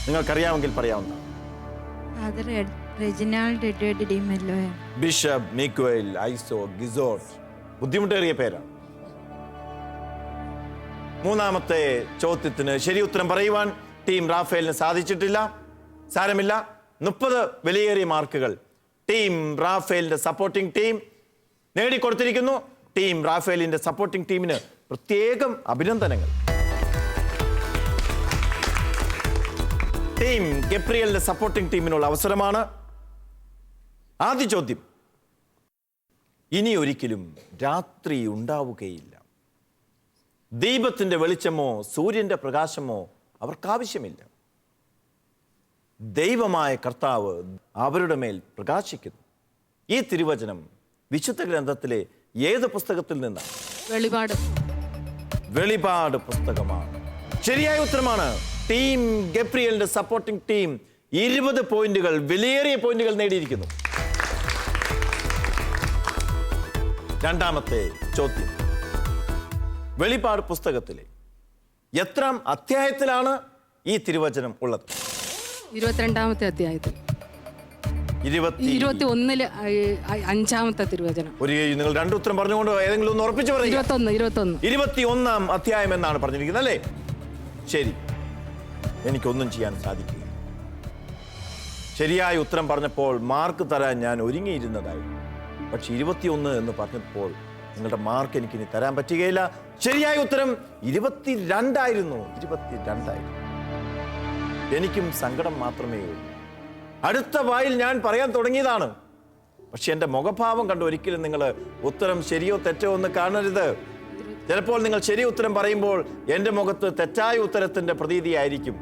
നിങ്ങൾക്കറിയാമെങ്കിൽ പറയാവുന്ന ഫാദർ റെജിനാൾഡ് എഡ്വേർഡ് ഡി മെല്ലോയാണ്. Bishop Miguel Ayuso Guixot. ബുദ്ധിമുട്ടേറിയ പേരാണ്. 3-ാമത്തെ ചോദ്യത്തിന് ശരി ഉത്തരം പറയുവാൻ ടീം റാഫേലിന് സാധിച്ചിട്ടില്ല. സാരമില്ല, 30 വിലയേറിയ മാർക്കുകൾ ടീം റാഫേലിന്റെ സപ്പോർട്ടിംഗ് ടീം നേടിക്കൊടുത്തിരിക്കുന്നു. ടീം റാഫേലിന്റെ സപ്പോർട്ടിംഗ് ടീമിന് പ്രത്യേകം അഭിനന്ദനങ്ങൾ. ടീം ഗബ്രിയലിന്റെ സപ്പോർട്ടിംഗ് ടീമിനുള്ള അവസരമാണ്. ആദ്യ ചോദ്യം, ഇനി ഒരിക്കലും രാത്രി ഉണ്ടാവുകയില്ല. ദീപത്തിന്റെ വെളിച്ചമോ സൂര്യന്റെ പ്രകാശമോ അവർക്കാവശ്യമില്ല. ദൈവമായ കർത്താവ് അവരുടെ മേൽ പ്രകാശിക്കുന്നു. ഈ തിരുവചനം വിശുദ്ധ ഗ്രന്ഥത്തിലെ ഏത് പുസ്തകത്തിൽ നിന്നാണ്? വെളിപാട് പുസ്തകമാണ്. ശരിയായ ഉത്തരമാണ്. ടീം ഗബ്രിയലിന്റെ സപ്പോർട്ടിംഗ് ടീം 20 പോയിന്റുകൾ, വിലയേറിയ പോയിന്റുകൾ നേടിയിരിക്കുന്നു. 2-ാമത്തെ ചോദ്യം, വെളിപാട് പുസ്തകത്തിലെ എത്രാം അധ്യായത്തിലാണ് ഈ തിരുവചനം ഉള്ളത്? 22-ാമത്തെ അധ്യായത്തിൽ 21-ല് 5-ാമത്തെ തിരുവചനം. നിങ്ങൾ 2 ഉത്തരം പറഞ്ഞുകൊണ്ട് ഏതെങ്കിലും ഒന്ന് ഉറപ്പിച്ചു പറയും. 21-ാം അധ്യായം എന്നാണ് പറഞ്ഞിരിക്കുന്നത് അല്ലേ? ശരി, എനിക്കൊന്നും ചെയ്യാൻ സാധിക്കില്ല. ശരിയായ ഉത്തരം പറഞ്ഞപ്പോൾ മാർക്ക് തരാൻ ഞാൻ ഒരുങ്ങിയിരുന്നതായിരുന്നു. പക്ഷെ 21 എന്ന് പറഞ്ഞപ്പോൾ നിങ്ങളുടെ മാർക്ക് എനിക്കിനി തരാൻ പറ്റുകയില്ല. ശരിയായ ഉത്തരം 22ആയിരുന്നു. 22ആയിരുന്നു. എനിക്കും സങ്കടം മാത്രമേ ഉള്ളൂ. അടുത്ത വായിൽ ഞാൻ പറയാൻ തുടങ്ങിയതാണ്. പക്ഷെ എൻ്റെ മുഖഭാവം കണ്ട് ഒരിക്കലും നിങ്ങൾ ഉത്തരം ശരിയോ തെറ്റോ എന്ന് കാണരുത്. ചിലപ്പോൾ നിങ്ങൾ ശരി ഉത്തരം പറയുമ്പോൾ എൻ്റെ മുഖത്ത് തെറ്റായ ഉത്തരത്തിൻ്റെ പ്രതീതിയായിരിക്കും.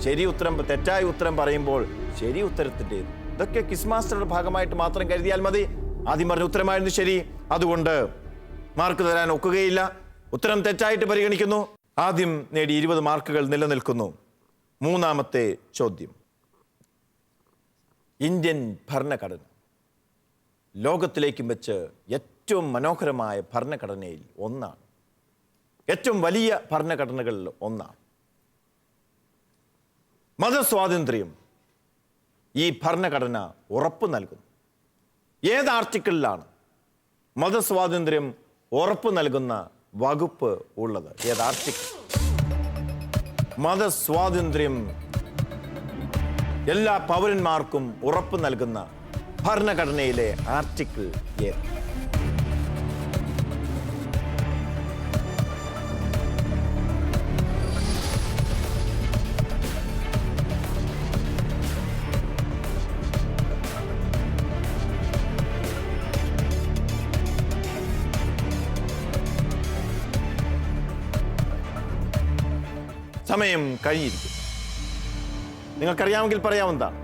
ശരി ഉത്തരം തെറ്റായ ഉത്തരം പറയുമ്പോൾ ശരി ഉത്തരത്തിൻ്റെത്. ഇതൊക്കെ ക്വിസ് മാസ്റ്ററുടെ ഭാഗമായിട്ട് മാത്രം കരുതിയാൽ മതി. ആദ്യം പറഞ്ഞ ഉത്തരമായിരുന്നു ശരി, അതുകൊണ്ട് മാർക്ക് തരാൻ ഒക്കുകയില്ല. ഉത്തരം തെറ്റായിട്ട് പരിഗണിക്കുന്നു. ആദ്യം നേടി 20 മാർക്കുകൾ നിലനിൽക്കുന്നു. 3-ാമത്തെ ചോദ്യം, ഇന്ത്യൻ ഭരണഘടന ലോകത്തിലേക്കും വെച്ച് ഏറ്റവും മനോഹരമായ ഭരണഘടനയിൽ ഒന്നാണ്. ഏറ്റവും വലിയ ഭരണഘടനകളിൽ ഒന്നാണ്. മതസ്വാതന്ത്ര്യം ഈ ഭരണഘടന ഉറപ്പു നൽകുന്നു. ഏത് ആർട്ടിക്കിളിലാണ് മതസ്വാതന്ത്ര്യം ഉറപ്പു നൽകുന്ന വകുപ്പ് ഉള്ളത്? ഏത് ആർട്ടിക്കിൾ? മതസ്വാതന്ത്ര്യം എല്ലാ പൗരന്മാർക്കും ഉറപ്പു നൽകുന്ന ഭരണഘടനയിലെ ആർട്ടിക്കിൾ ഏത്? സമയം കഴിഞ്ഞിരിക്കും. നിങ്ങൾക്കറിയാമെങ്കിൽ പറയാവുന്നതാണ്.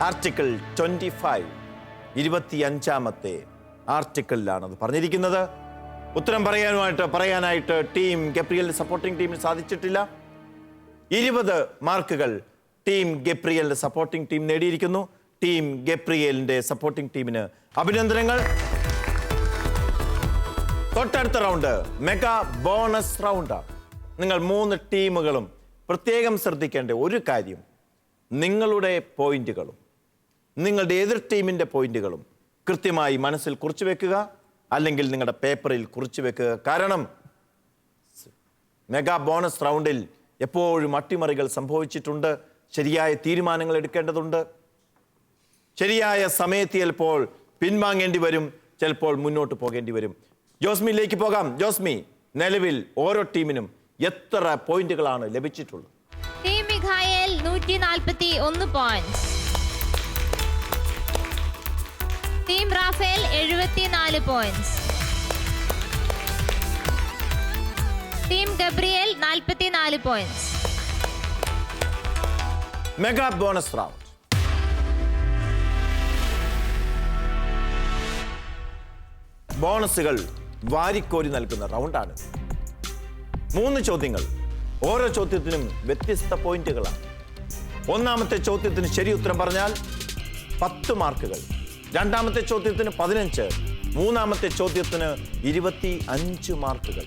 ആർട്ടിക്കിൾ 25, 25-ാമത്തെ ആർട്ടിക്കിളിലാണ് അത് പറഞ്ഞിരിക്കുന്നത്. ഉത്തരം പറയാനായിട്ട് ടീം ഗബ്രിയലിന്റെ സപ്പോർട്ടിംഗ് ടീമിന് സാധിച്ചിട്ടില്ല. 20 മാർക്കുകൾ ടീം ഗബ്രിയേലിന്റെ സപ്പോർട്ടിംഗ് ടീം നേടിയിരിക്കുന്നു. ടീം ഗബ്രിയേലിന്റെ സപ്പോർട്ടിംഗ് ടീമിന് അഭിനന്ദനങ്ങൾ. തൊട്ടടുത്ത റൗണ്ട് മെഗാ ബോണസ് റൗണ്ടാണ്. നിങ്ങൾ 3 ടീമുകളും പ്രത്യേകം ശ്രദ്ധിക്കേണ്ട ഒരു കാര്യം, നിങ്ങളുടെ പോയിന്റുകളും നിങ്ങളുടെ എതിർ ടീമിൻ്റെ പോയിന്റുകളും കൃത്യമായി മനസ്സിൽ കുറിച്ചു വെക്കുക, അല്ലെങ്കിൽ നിങ്ങളുടെ പേപ്പറിൽ കുറിച്ചു വെക്കുക. കാരണം മെഗാ ബോണസ് റൗണ്ടിൽ എപ്പോഴും അട്ടിമറികൾ സംഭവിച്ചിട്ടുണ്ട്. ശരിയായ തീരുമാനങ്ങൾ എടുക്കേണ്ടതുണ്ട്. ശരിയായ സമയത്ത് ചിലപ്പോൾ പിൻവാങ്ങേണ്ടി വരും, ചിലപ്പോൾ മുന്നോട്ട് പോകേണ്ടി വരും. ജോസ്മിയിലേക്ക് പോകാം. ജോസ്മി, നിലവിൽ ഓരോ ടീമിനും എത്ര പോയിന്റുകളാണ് ലഭിച്ചിട്ടുള്ളത്? Team Mikhael 141 point, team Raphael 74 point, team Gabriel 44 point. Mega bonus round. ബോണസുകൾ വാരിക്കോരി നൽകുന്ന റൗണ്ടാണ്. 3 ചോദ്യങ്ങൾ, ഓരോ ചോദ്യത്തിനും വ്യത്യസ്ത പോയിന്റുകളാണ്. ഒന്നാമത്തെ ചോദ്യത്തിന് ശരി ഉത്തരം പറഞ്ഞാൽ 10 മാർക്കുകൾ, രണ്ടാമത്തെ ചോദ്യത്തിന് 15, മൂന്നാമത്തെ ചോദ്യത്തിന് 25 മാർക്കുകൾ.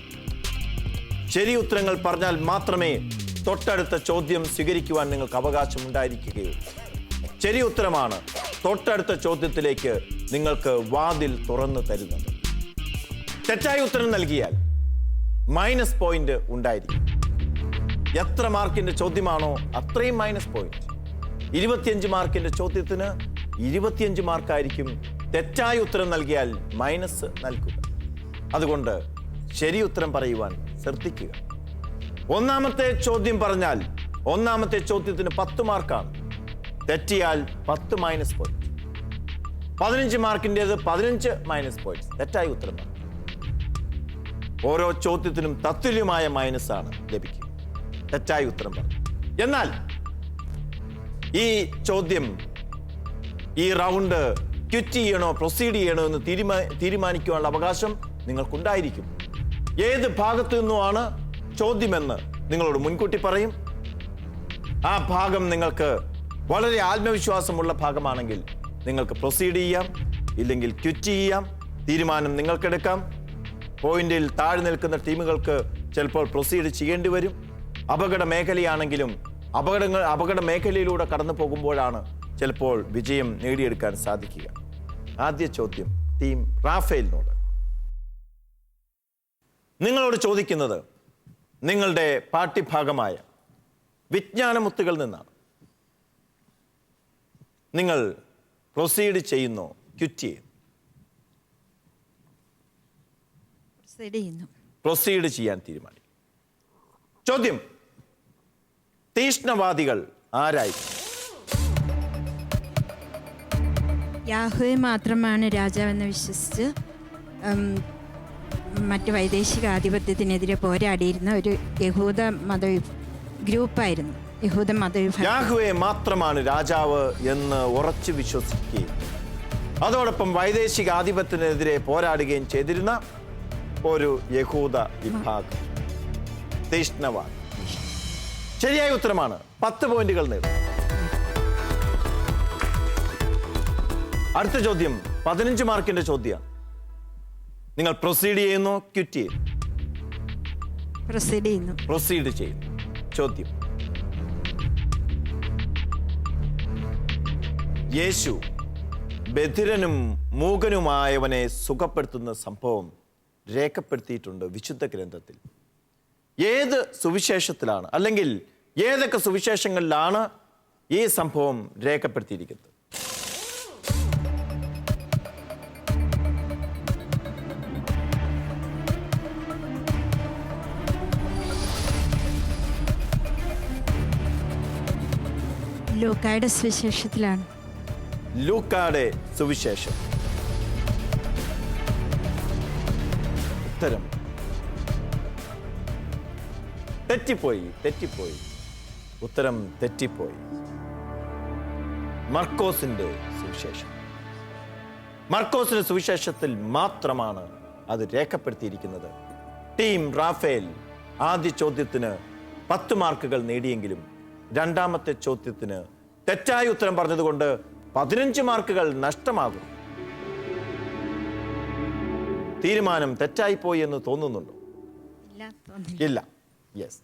ശരി ഉത്തരങ്ങൾ പറഞ്ഞാൽ മാത്രമേ തൊട്ടടുത്ത ചോദ്യം സ്വീകരിക്കുവാൻ നിങ്ങൾക്ക് അവകാശമുണ്ടായിരിക്കുകയുള്ളൂ. ശരി ഉത്തരമാണ് തൊട്ടടുത്ത ചോദ്യത്തിലേക്ക് നിങ്ങൾക്ക് വാതിൽ തുറന്നു തരുന്നത്. തെറ്റായ ഉത്തരം നൽകിയാൽ മൈനസ് പോയിന്റ് ഉണ്ടായിരിക്കും. എത്ര മാർക്കിന്റെ ചോദ്യമാണോ അത്രയും മൈനസ് പോയിന്റ്. 25 മാർക്കിന്റെ ചോദ്യത്തിന് 25 മാർക്കായിരിക്കും തെറ്റായ ഉത്തരം നൽകിയാൽ മൈനസ് നൽകുക. അതുകൊണ്ട് ശരി ഉത്തരം പറയുവാൻ ശ്രദ്ധിക്കുക. ഒന്നാമത്തെ ചോദ്യം പറഞ്ഞാൽ ഒന്നാമത്തെ ചോദ്യത്തിന് 10 മാർക്കാണ്. തെറ്റിയാൽ 10 മൈനസ് പോയിന്റ്. 15 മാർക്കിൻ്റെത് 15 minus point. തെറ്റായ ഉത്തരം പറഞ്ഞു. ഓരോ ചോദ്യത്തിനും തത്തുല്യമായ മൈനസ് ആണ് ലഭിക്കുക തെറ്റായ ഉത്തരം പറഞ്ഞു. എന്നാൽ ഈ ചോദ്യം, ഈ റൗണ്ട് ക്വിറ്റ് ചെയ്യണോ പ്രൊസീഡ് ചെയ്യണോ എന്ന് തീരുമാനിക്കുവാനുള്ള അവകാശം നിങ്ങൾക്കുണ്ടായിരിക്കും. ഏത് ഭാഗത്തു നിന്നുമാണ് ചോദ്യമെന്ന് നിങ്ങളോട് മുൻകൂട്ടി പറയും. ആ ഭാഗം നിങ്ങൾക്ക് വളരെ ആത്മവിശ്വാസമുള്ള ഭാഗമാണെങ്കിൽ നിങ്ങൾക്ക് പ്രൊസീഡ് ചെയ്യാം, ഇല്ലെങ്കിൽ ക്വിറ്റ് ചെയ്യാം. തീരുമാനം നിങ്ങൾക്കെടുക്കാം. പോയിന്റിൽ താഴെ നിൽക്കുന്ന ടീമുകൾക്ക് ചിലപ്പോൾ പ്രൊസീഡ് ചെയ്യേണ്ടി വരും. അപകട മേഖലയാണെങ്കിലും അപകട മേഖലയിലൂടെ കടന്നു പോകുമ്പോഴാണ് ചിലപ്പോൾ വിജയം നേടിയെടുക്കാൻ സാധിക്കുക. ആദ്യ ചോദ്യം ടീം റാഫേലിനോട്. നിങ്ങളോട് ചോദിക്കുന്നത് നിങ്ങളുടെ പാഠ്യഭാഗമായ വിജ്ഞാനമുത്തുകൾ നിന്നാണ്. നിങ്ങൾ പ്രൊസീഡ് ചെയ്യുന്നോ ക്വിറ്റ് ചെയ്യും? പ്രൊസീഡ് ചെയ്യാൻ തീരുമാനിക്കും. ചോദ്യം, തീഷ്ണവാദികൾ ആരായി? യാഹോവേ മാത്രമാണ് രാജാവെന്ന് വിശ്വസിച്ച് മറ്റ് വൈദേശിക ആധിപത്യത്തിനെതിരെ പോരാടിയിരുന്ന ഒരു യഹൂദ മത ഗ്രൂപ്പായിരുന്നു. യഹൂദ മതവിഭാഗം. യാഹോവേ മാത്രമാണ് രാജാവ് എന്ന് ഉറച്ചു വിശ്വസിക്കുകയും അതോടൊപ്പം വൈദേശിക ആധിപത്യത്തിനെതിരെ പോരാടുകയും ചെയ്തിരുന്ന ഒരു യഹൂദ വിഭാഗം, തീഷ്ണവാദി. ശരിയായ ഉത്തരമാണ്. 10 പോയിന്റുകൾ നേടും. അടുത്ത ചോദ്യം 15 മാർക്കിന്റെ ചോദ്യമാണ്. നിങ്ങൾ പ്രൊസീഡ് ചെയ്യുന്നു ക്വിറ്റ് ചെയ്യുന്നു? പ്രൊസീഡ് ചെയ്യുന്നു. ചോദ്യം, യേശു ബധിരനും മൂകനുമായവനെ സുഖപ്പെടുത്തുന്ന സംഭവം രേഖപ്പെടുത്തിയിട്ടുണ്ട് വിശുദ്ധ ഗ്രന്ഥത്തിൽ. ഏത് സുവിശേഷത്തിലാണ്, അല്ലെങ്കിൽ ഏതൊക്കെ സുവിശേഷങ്ങളിലാണ് ഈ സംഭവം രേഖപ്പെടുത്തിയിരിക്കുന്നത്? ലൂക്കായുടെ സുവിശേഷത്തിലാണ്. ലൂക്കായുടെ സുവിശേഷം. ഉത്തരം തെറ്റിപ്പോയി. ഉത്തരം തെറ്റിപ്പോയി. മർക്കോസിന്റെ സുവിശേഷം. മർക്കോസിന്റെ സുവിശേഷത്തിൽ മാത്രമാണ് അത് രേഖപ്പെടുത്തിയിരിക്കുന്നത്. ടീം റാഫേൽ ആദ്യ ചോദ്യത്തിന് 10 മാർക്കുകൾ നേടിയെങ്കിലും രണ്ടാമത്തെ ചോദ്യത്തിന് തെറ്റായ ഉത്തരം പറഞ്ഞതുകൊണ്ട് 15 മാർക്കുകൾ നഷ്ടമാകും. തീരുമാനം തെറ്റായിപ്പോയി എന്ന് തോന്നുന്നുണ്ടോ? ഇല്ല. യെസ്.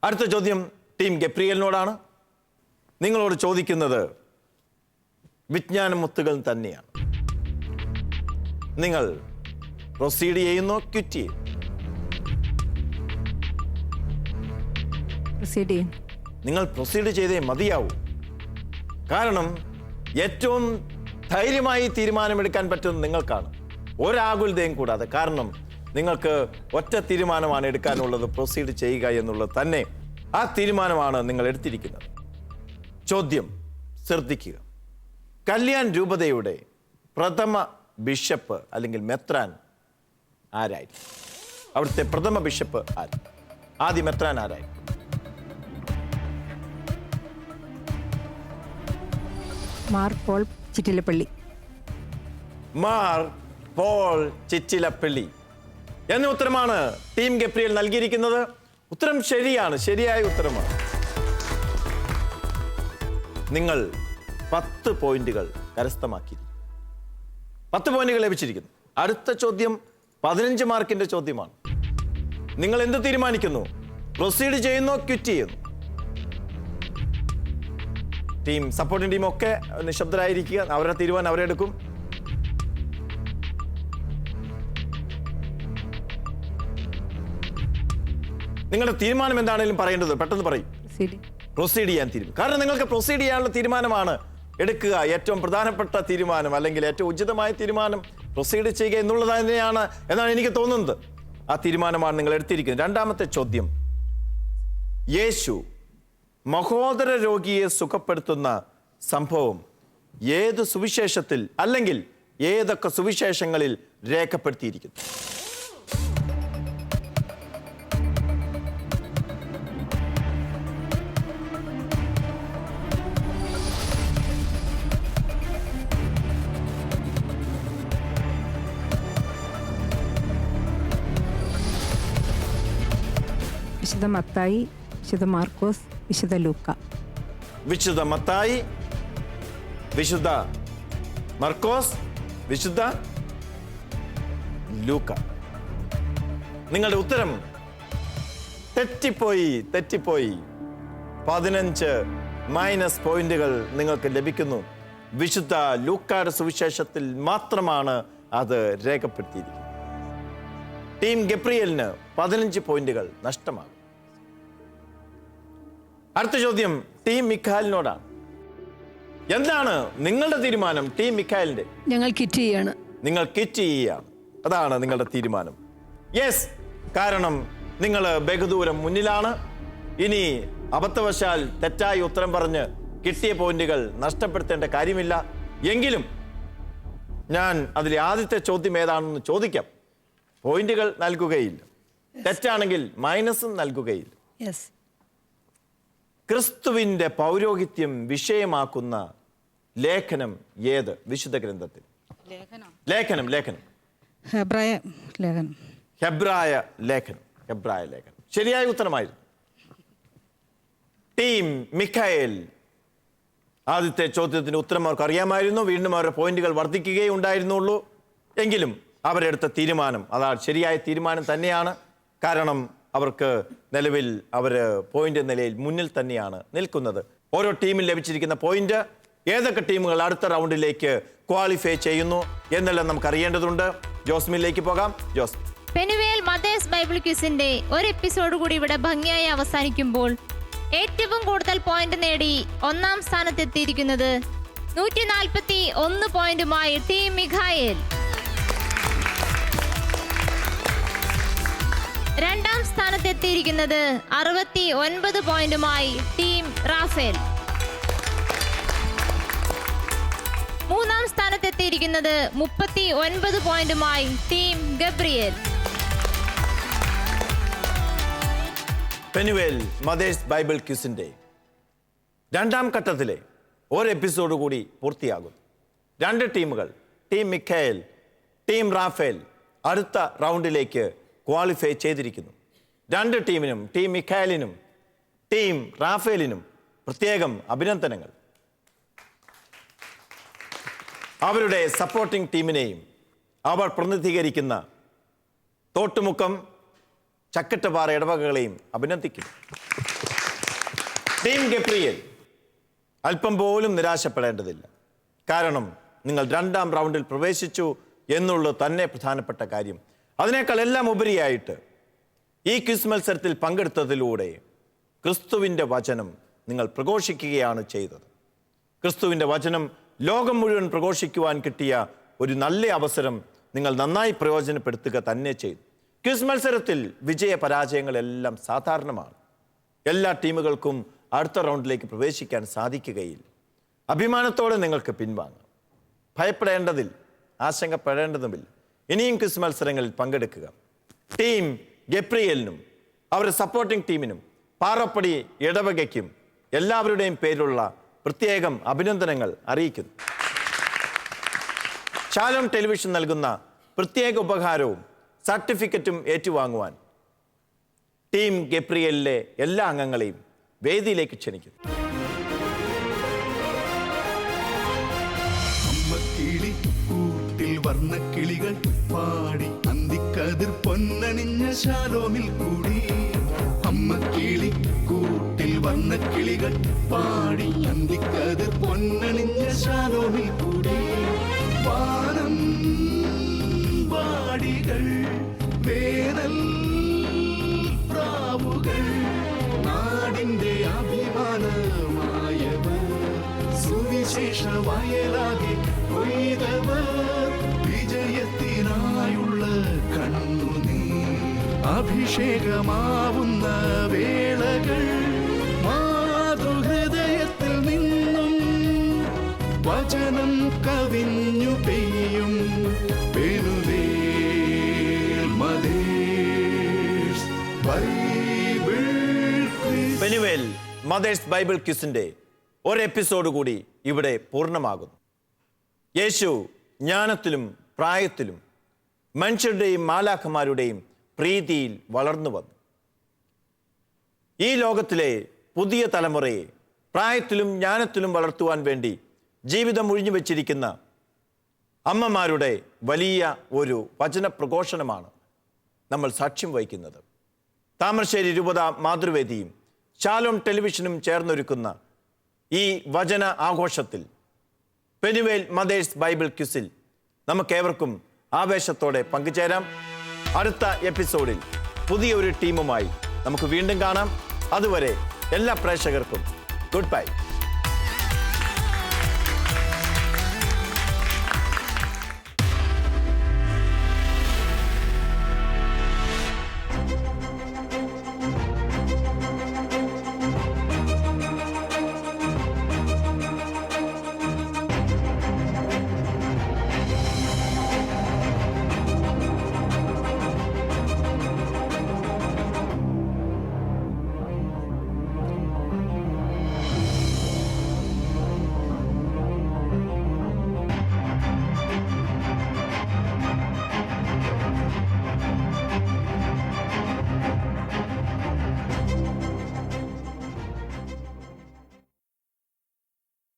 അടുത്ത ചോദ്യം ടീം ഗബ്രിയേലിനോടാണ്. നിങ്ങളോട് ചോദിക്കുന്നത് വിജ്ഞാന മുത്തുകൾ തന്നെയാണ്. നിങ്ങൾ പ്രൊസീഡ് ചെയ്യുന്നോ ക്വിറ്റ് ചെയ്യുന്നു? പ്രൊസീഡ് ചെയ്യും. നിങ്ങൾ പ്രൊസീഡ് ചെയ്തേ മതിയാവൂ. കാരണം ഏറ്റവും ധൈര്യമായി തീരുമാനമെടുക്കാൻ പറ്റുന്നത് നിങ്ങൾക്കാണ്, ഒരാകുലതയും കൂടാതെ. കാരണം നിങ്ങൾക്ക് ഒറ്റ തീരുമാനമാണ് എടുക്കാനുള്ളത്, പ്രൊസീഡ് ചെയ്യുക എന്നുള്ളത് തന്നെ. ആ തീരുമാനമാണ് നിങ്ങൾ എടുത്തിരിക്കുന്നത്. ചോദ്യം ശ്രദ്ധിക്കുക. കല്യാൺ രൂപതയുടെ പ്രഥമ ബിഷപ്പ് അല്ലെങ്കിൽ മെത്രാൻ ആരായിരുന്നു? അവിടുത്തെ പ്രഥമ ബിഷപ്പ് ആര്? ആദ്യ മെത്രാൻ ആരായിരുന്നു? മാർ പോൾ ചിറ്റിലപ്പള്ളി. മാർ പോൾ ചിറ്റിലപ്പള്ളി എന്ന ഉത്തരമാണ് ടീം ഗബ്രിയേൽ നൽകിയിരിക്കുന്നത്. ഉത്തരം ശരിയാണ്, ശരിയായ ഉത്തരമാണ്. നിങ്ങൾ 10 പോയിന്റുകൾ കരസ്ഥമാക്കി. 10 പോയിന്റുകൾ ലഭിച്ചിരിക്കുന്നു. അടുത്ത ചോദ്യം 15 മാർക്കിന്റെ ചോദ്യമാണ്. നിങ്ങൾ എന്ത് തീരുമാനിക്കുന്നു? പ്രൊസീഡ് ചെയ്യുന്നോ ക്വിറ്റ് ചെയ്യുന്നു? ടീം സപ്പോർട്ടിംഗ് ടീം ഒക്കെ നിശബ്ദരായിരിക്കുക. അവരുടെ തീരുമാനം അവരെടുക്കും. നിങ്ങളുടെ തീരുമാനം എന്താണെങ്കിലും പറയേണ്ടത് പെട്ടെന്ന് പറയും. പ്രൊസീഡ് ചെയ്യാൻ തീരുമാനം. കാരണം നിങ്ങൾക്ക് പ്രൊസീഡ് ചെയ്യാനുള്ള തീരുമാനമാണ് എടുക്കുക. ഏറ്റവും പ്രധാനപ്പെട്ട തീരുമാനം അല്ലെങ്കിൽ ഏറ്റവും ഉചിതമായ തീരുമാനം പ്രൊസീഡ് ചെയ്യുക എന്നുള്ളത് തന്നെയാണ് എന്നാണ് എനിക്ക് തോന്നുന്നത്. ആ തീരുമാനമാണ് നിങ്ങൾ എടുത്തിരിക്കുന്നത്. രണ്ടാമത്തെ ചോദ്യം, യേശു മഹോദര രോഗിയെ സുഖപ്പെടുത്തുന്ന സംഭവം ഏത് സുവിശേഷത്തിൽ അല്ലെങ്കിൽ ഏതൊക്കെ സുവിശേഷങ്ങളിൽ രേഖപ്പെടുത്തിയിരിക്കുന്നു? വിശുദ്ധ മത്തായി, വിശുദ്ധ മാർക്കോസ്, വിശുദ്ധ ലൂക്ക. വിശുദ്ധ മത്തായി, വിശുദ്ധ മർക്കോസ്, വിശുദ്ധ ലൂക്ക. നിങ്ങളുടെ ഉത്തരം തെറ്റിപ്പോയി. 15 മൈനസ് പോയിന്റുകൾ നിങ്ങൾക്ക് ലഭിക്കുന്നു. വിശുദ്ധ ലൂക്കായുടെ സുവിശേഷത്തിൽ മാത്രമാണ് അത് രേഖപ്പെടുത്തിയിരിക്കുന്നത്. ടീം ഗബ്രിയേലിന് 15 പോയിന്റുകൾ നഷ്ടമാകും. അടുത്ത ചോദ്യം ടീം മിഖായലിനോടാണ്. എന്താണ് നിങ്ങളുടെ തീരുമാനം? ടീം മിഖായലിന്റെ ഞങ്ങൾ കിറ്റ് ചെയ്യാണ്. നിങ്ങൾ കിറ്റ് ചെയ്യുകയാണ്. അതാണ് നിങ്ങളുടെ തീരുമാനം. യെസ്. കാരണം നിങ്ങൾ ബഹുദൂരം മുന്നിലാണ്. ഇനി അബദ്ധവശാൽ തെറ്റായി ഉത്തരം പറഞ്ഞ് കിട്ടിയ പോയിന്റുകൾ നഷ്ടപ്പെടുത്തേണ്ട കാര്യമില്ല. എങ്കിലും ഞാൻ അതിലെ ആദ്യത്തെ ചോദ്യം ഏതാണെന്ന് ചോദിക്കാം. പോയിന്റുകൾ നൽകുകയില്ല. തെറ്റാണെങ്കിൽ മൈനസും നൽകുകയില്ല. ക്രിസ്തുവിന്റെ പൗരോഹിത്യം വിഷയമാക്കുന്ന ലേഖനം ഏത് വിശുദ്ധ ഗ്രന്ഥത്തിൽ? ലേഖനം ഹെബ്രായ ലേഖനം. ഹെബ്രായ ലേഖനം. ശരിയായ ഉത്തരമായിരുന്നു. ടീം മിഖായേൽ ആദ്യത്തെ ചോദ്യത്തിന് ഉത്തരം അവർക്ക് അറിയാമായിരുന്നു. വീണ്ടും അവരുടെ പോയിന്റുകൾ വർദ്ധിക്കുകയേ ഉണ്ടായിരുന്നുള്ളൂ. എങ്കിലും അവരെടുത്ത തീരുമാനം അതാണ് ശരിയായ തീരുമാനം തന്നെയാണ്. കാരണം അവർക്ക് നിലവിൽ അവർ പോയിന്റ് നിലയിൽ മുന്നിൽ തന്നെയാണ് നിൽക്കുന്നത്. ഓരോ ടീമിൽ ലഭിച്ചിരിക്കുന്ന പോയിന്റ് ഏതൊക്കെ ടീമുകൾ അടുത്ത റൗണ്ടിലേക്ക് ക്വാളിഫൈ ചെയ്യുന്നു എന്നെല്ലാം നമുക്ക് അറിയേണ്ടതുണ്ട്. ജോസ്മിനിലേക്ക് പോകാം. ജോസ്മിൻ. പെനുവേൽ മദേഴ്സ് ബൈബിൾ ക്വിസിന്റെ ഒരു എപ്പിസോഡ് കൂടി ഇവിടെ ഭംഗിയായി അവസാനിക്കുമ്പോൾ ഏറ്റവും കൂടുതൽ പോയിന്റ് നേടി ഒന്നാം സ്ഥാനത്തെത്തിയിരിക്കുന്നത് 141 പോയിന്റുമായി ടീം മിഖായേൽ. രണ്ടാം സ്ഥാനത്തെത്തിയിരിക്കുന്നത് 69 പോയിന്റുമായി ടീം റാഫേൽ. മൂന്നാം സ്ഥാനത്തെത്തിയിരിക്കുന്നത് 39 പോയിന്റുമായി team Gabriel. Penuel mothers Bible ക്വിസിന്റെ രണ്ടാം ഘട്ടത്തിലെ ഒരു എപ്പിസോഡ് കൂടി പൂർത്തിയാകും. 2 ടീമുകൾ ടീം മിഖായേൽ, ടീം റാഫേൽ അടുത്ത റൗണ്ടിലേക്ക് ക്വാളിഫൈ ചെയ്തിരിക്കുന്നു. 2 ടീമിനും ടീം മിഖായേലിനും ടീം റാഫേലിനും പ്രത്യേകം അഭിനന്ദനങ്ങൾ. അവരുടെ സപ്പോർട്ടിംഗ് ടീമിനെയും അവർ പ്രതിനിധീകരിക്കുന്ന തോട്ടുമുക്കം ചക്കട്ടുപാറ ഇടവകകളെയും അഭിനന്ദിക്കുന്നു. ടീം ഗബ്രിയേൽ അല്പം പോലും നിരാശപ്പെടേണ്ടതില്ല. കാരണം നിങ്ങൾ 2ാം റൗണ്ടിൽ പ്രവേശിച്ചു എന്നുള്ളത് തന്നെ പ്രധാനപ്പെട്ട കാര്യം. അതിനേക്കാൾ എല്ലാം ഉപരിയായിട്ട് ഈ ക്വിസ് മത്സരത്തിൽ പങ്കെടുത്തതിലൂടെ ക്രിസ്തുവിൻ്റെ വചനം നിങ്ങൾ പ്രഘോഷിക്കുകയാണ് ചെയ്തത്. ക്രിസ്തുവിൻ്റെ വചനം ലോകം മുഴുവൻ പ്രഘോഷിക്കുവാൻ കിട്ടിയ ഒരു നല്ല അവസരം നിങ്ങൾ നന്നായി പ്രയോജനപ്പെടുത്തുക തന്നെ ചെയ്തു. ക്വിസ് മത്സരത്തിൽ വിജയ പരാജയങ്ങളെല്ലാം സാധാരണമാണ്. എല്ലാ ടീമുകൾക്കും അടുത്ത റൗണ്ടിലേക്ക് പ്രവേശിക്കാൻ സാധിക്കുകയില്ല. അഭിമാനത്തോടെ നിങ്ങൾക്ക് പിൻവാങ്ങാം. ഭയപ്പെടേണ്ടതിൽ ആശങ്കപ്പെടേണ്ടതുമില്ല. ഇനിയും ക്വിസ് മത്സരങ്ങളിൽ പങ്കെടുക്കുക. ടീം ഗബ്രിയേലിനും അവരുടെ സപ്പോർട്ടിംഗ് ടീമിനും പാറപ്പടി ഇടവകയ്ക്കും എല്ലാവരുടെയും പേരിലുള്ള പ്രത്യേകം അഭിനന്ദനങ്ങൾ അറിയിക്കുന്നു. ഷാലോം ടെലിവിഷൻ നൽകുന്ന പ്രത്യേക ഉപഹാരവും സർട്ടിഫിക്കറ്റും ഏറ്റുവാങ്ങുവാൻ ടീം ഗബ്രിയേലിലെ എല്ലാ അംഗങ്ങളെയും വേദിയിലേക്ക് ക്ഷണിക്കുന്നു. അമ്മക്കിളി കൂട്ടിൽ വർണ്ണക്കിളികൾ പാടി അന്തിക്കതിർ പൊന്നണിഞ്ഞ ശാലോമിൽ കൂടി. അമ്മക്കിളി കൂട്ടിൽ വർണ്ണക്കിളികൾ പാടി അന്തിക്കതിർ പൊന്നണിഞ്ഞ ശാലോമിൽ കൂടി. വാനം വാടികൾ വേനൽ പ്രാവുകൾ നാടിന്റെ അഭിമാനമായവർ സുവിശേഷ വയലാകെ കൊയ്തവർ വിജയത്തിനായുള്ള കണ്ണുനീർ അഭിഷേകമാവുന്ന വേളകൾ മാതൃഹൃദയത്തിൽ നിന്നും വചനം കവിഞ്ഞു പെയ്യും. പെനുവേൽ മദേഴ്സ് ബൈബിൾ ക്വിസിന്റെ ഒരു എപ്പിസോഡ് കൂടി ഇവിടെ പൂർണ്ണമാകുന്നു. യേശു ജ്ഞാനത്തിലും പ്രായത്തിലും മനുഷ്യരുടെയും മാലാഖമാരുടെയും പ്രീതിയിൽ വളർന്നു വന്നു. ഈ ലോകത്തിലെ പുതിയ തലമുറയെ പ്രായത്തിലും ജ്ഞാനത്തിലും വളർത്തുവാൻ വേണ്ടി ജീവിതം ഒഴിഞ്ഞു വെച്ചിരിക്കുന്ന അമ്മമാരുടെ വലിയ ഒരു വചന പ്രഘോഷണമാണ് നമ്മൾ സാക്ഷ്യം വഹിക്കുന്നത്. താമരശ്ശേരി രൂപത മാതൃവേദിയും ഷാലോം ടെലിവിഷനും ചേർന്നൊരുക്കുന്ന ഈ വചന ആഘോഷത്തിൽ പെനുവേൽ മദേഴ്സ് ബൈബിൾ ക്വിസിൽ നമുക്കേവർക്കും ആവേശത്തോടെ പങ്കുചേരാം. അടുത്ത എപ്പിസോഡിൽ പുതിയൊരു ടീമുമായി നമുക്ക് വീണ്ടും കാണാം. അതുവരെ എല്ലാ പ്രേക്ഷകർക്കും ഗുഡ് ബൈ.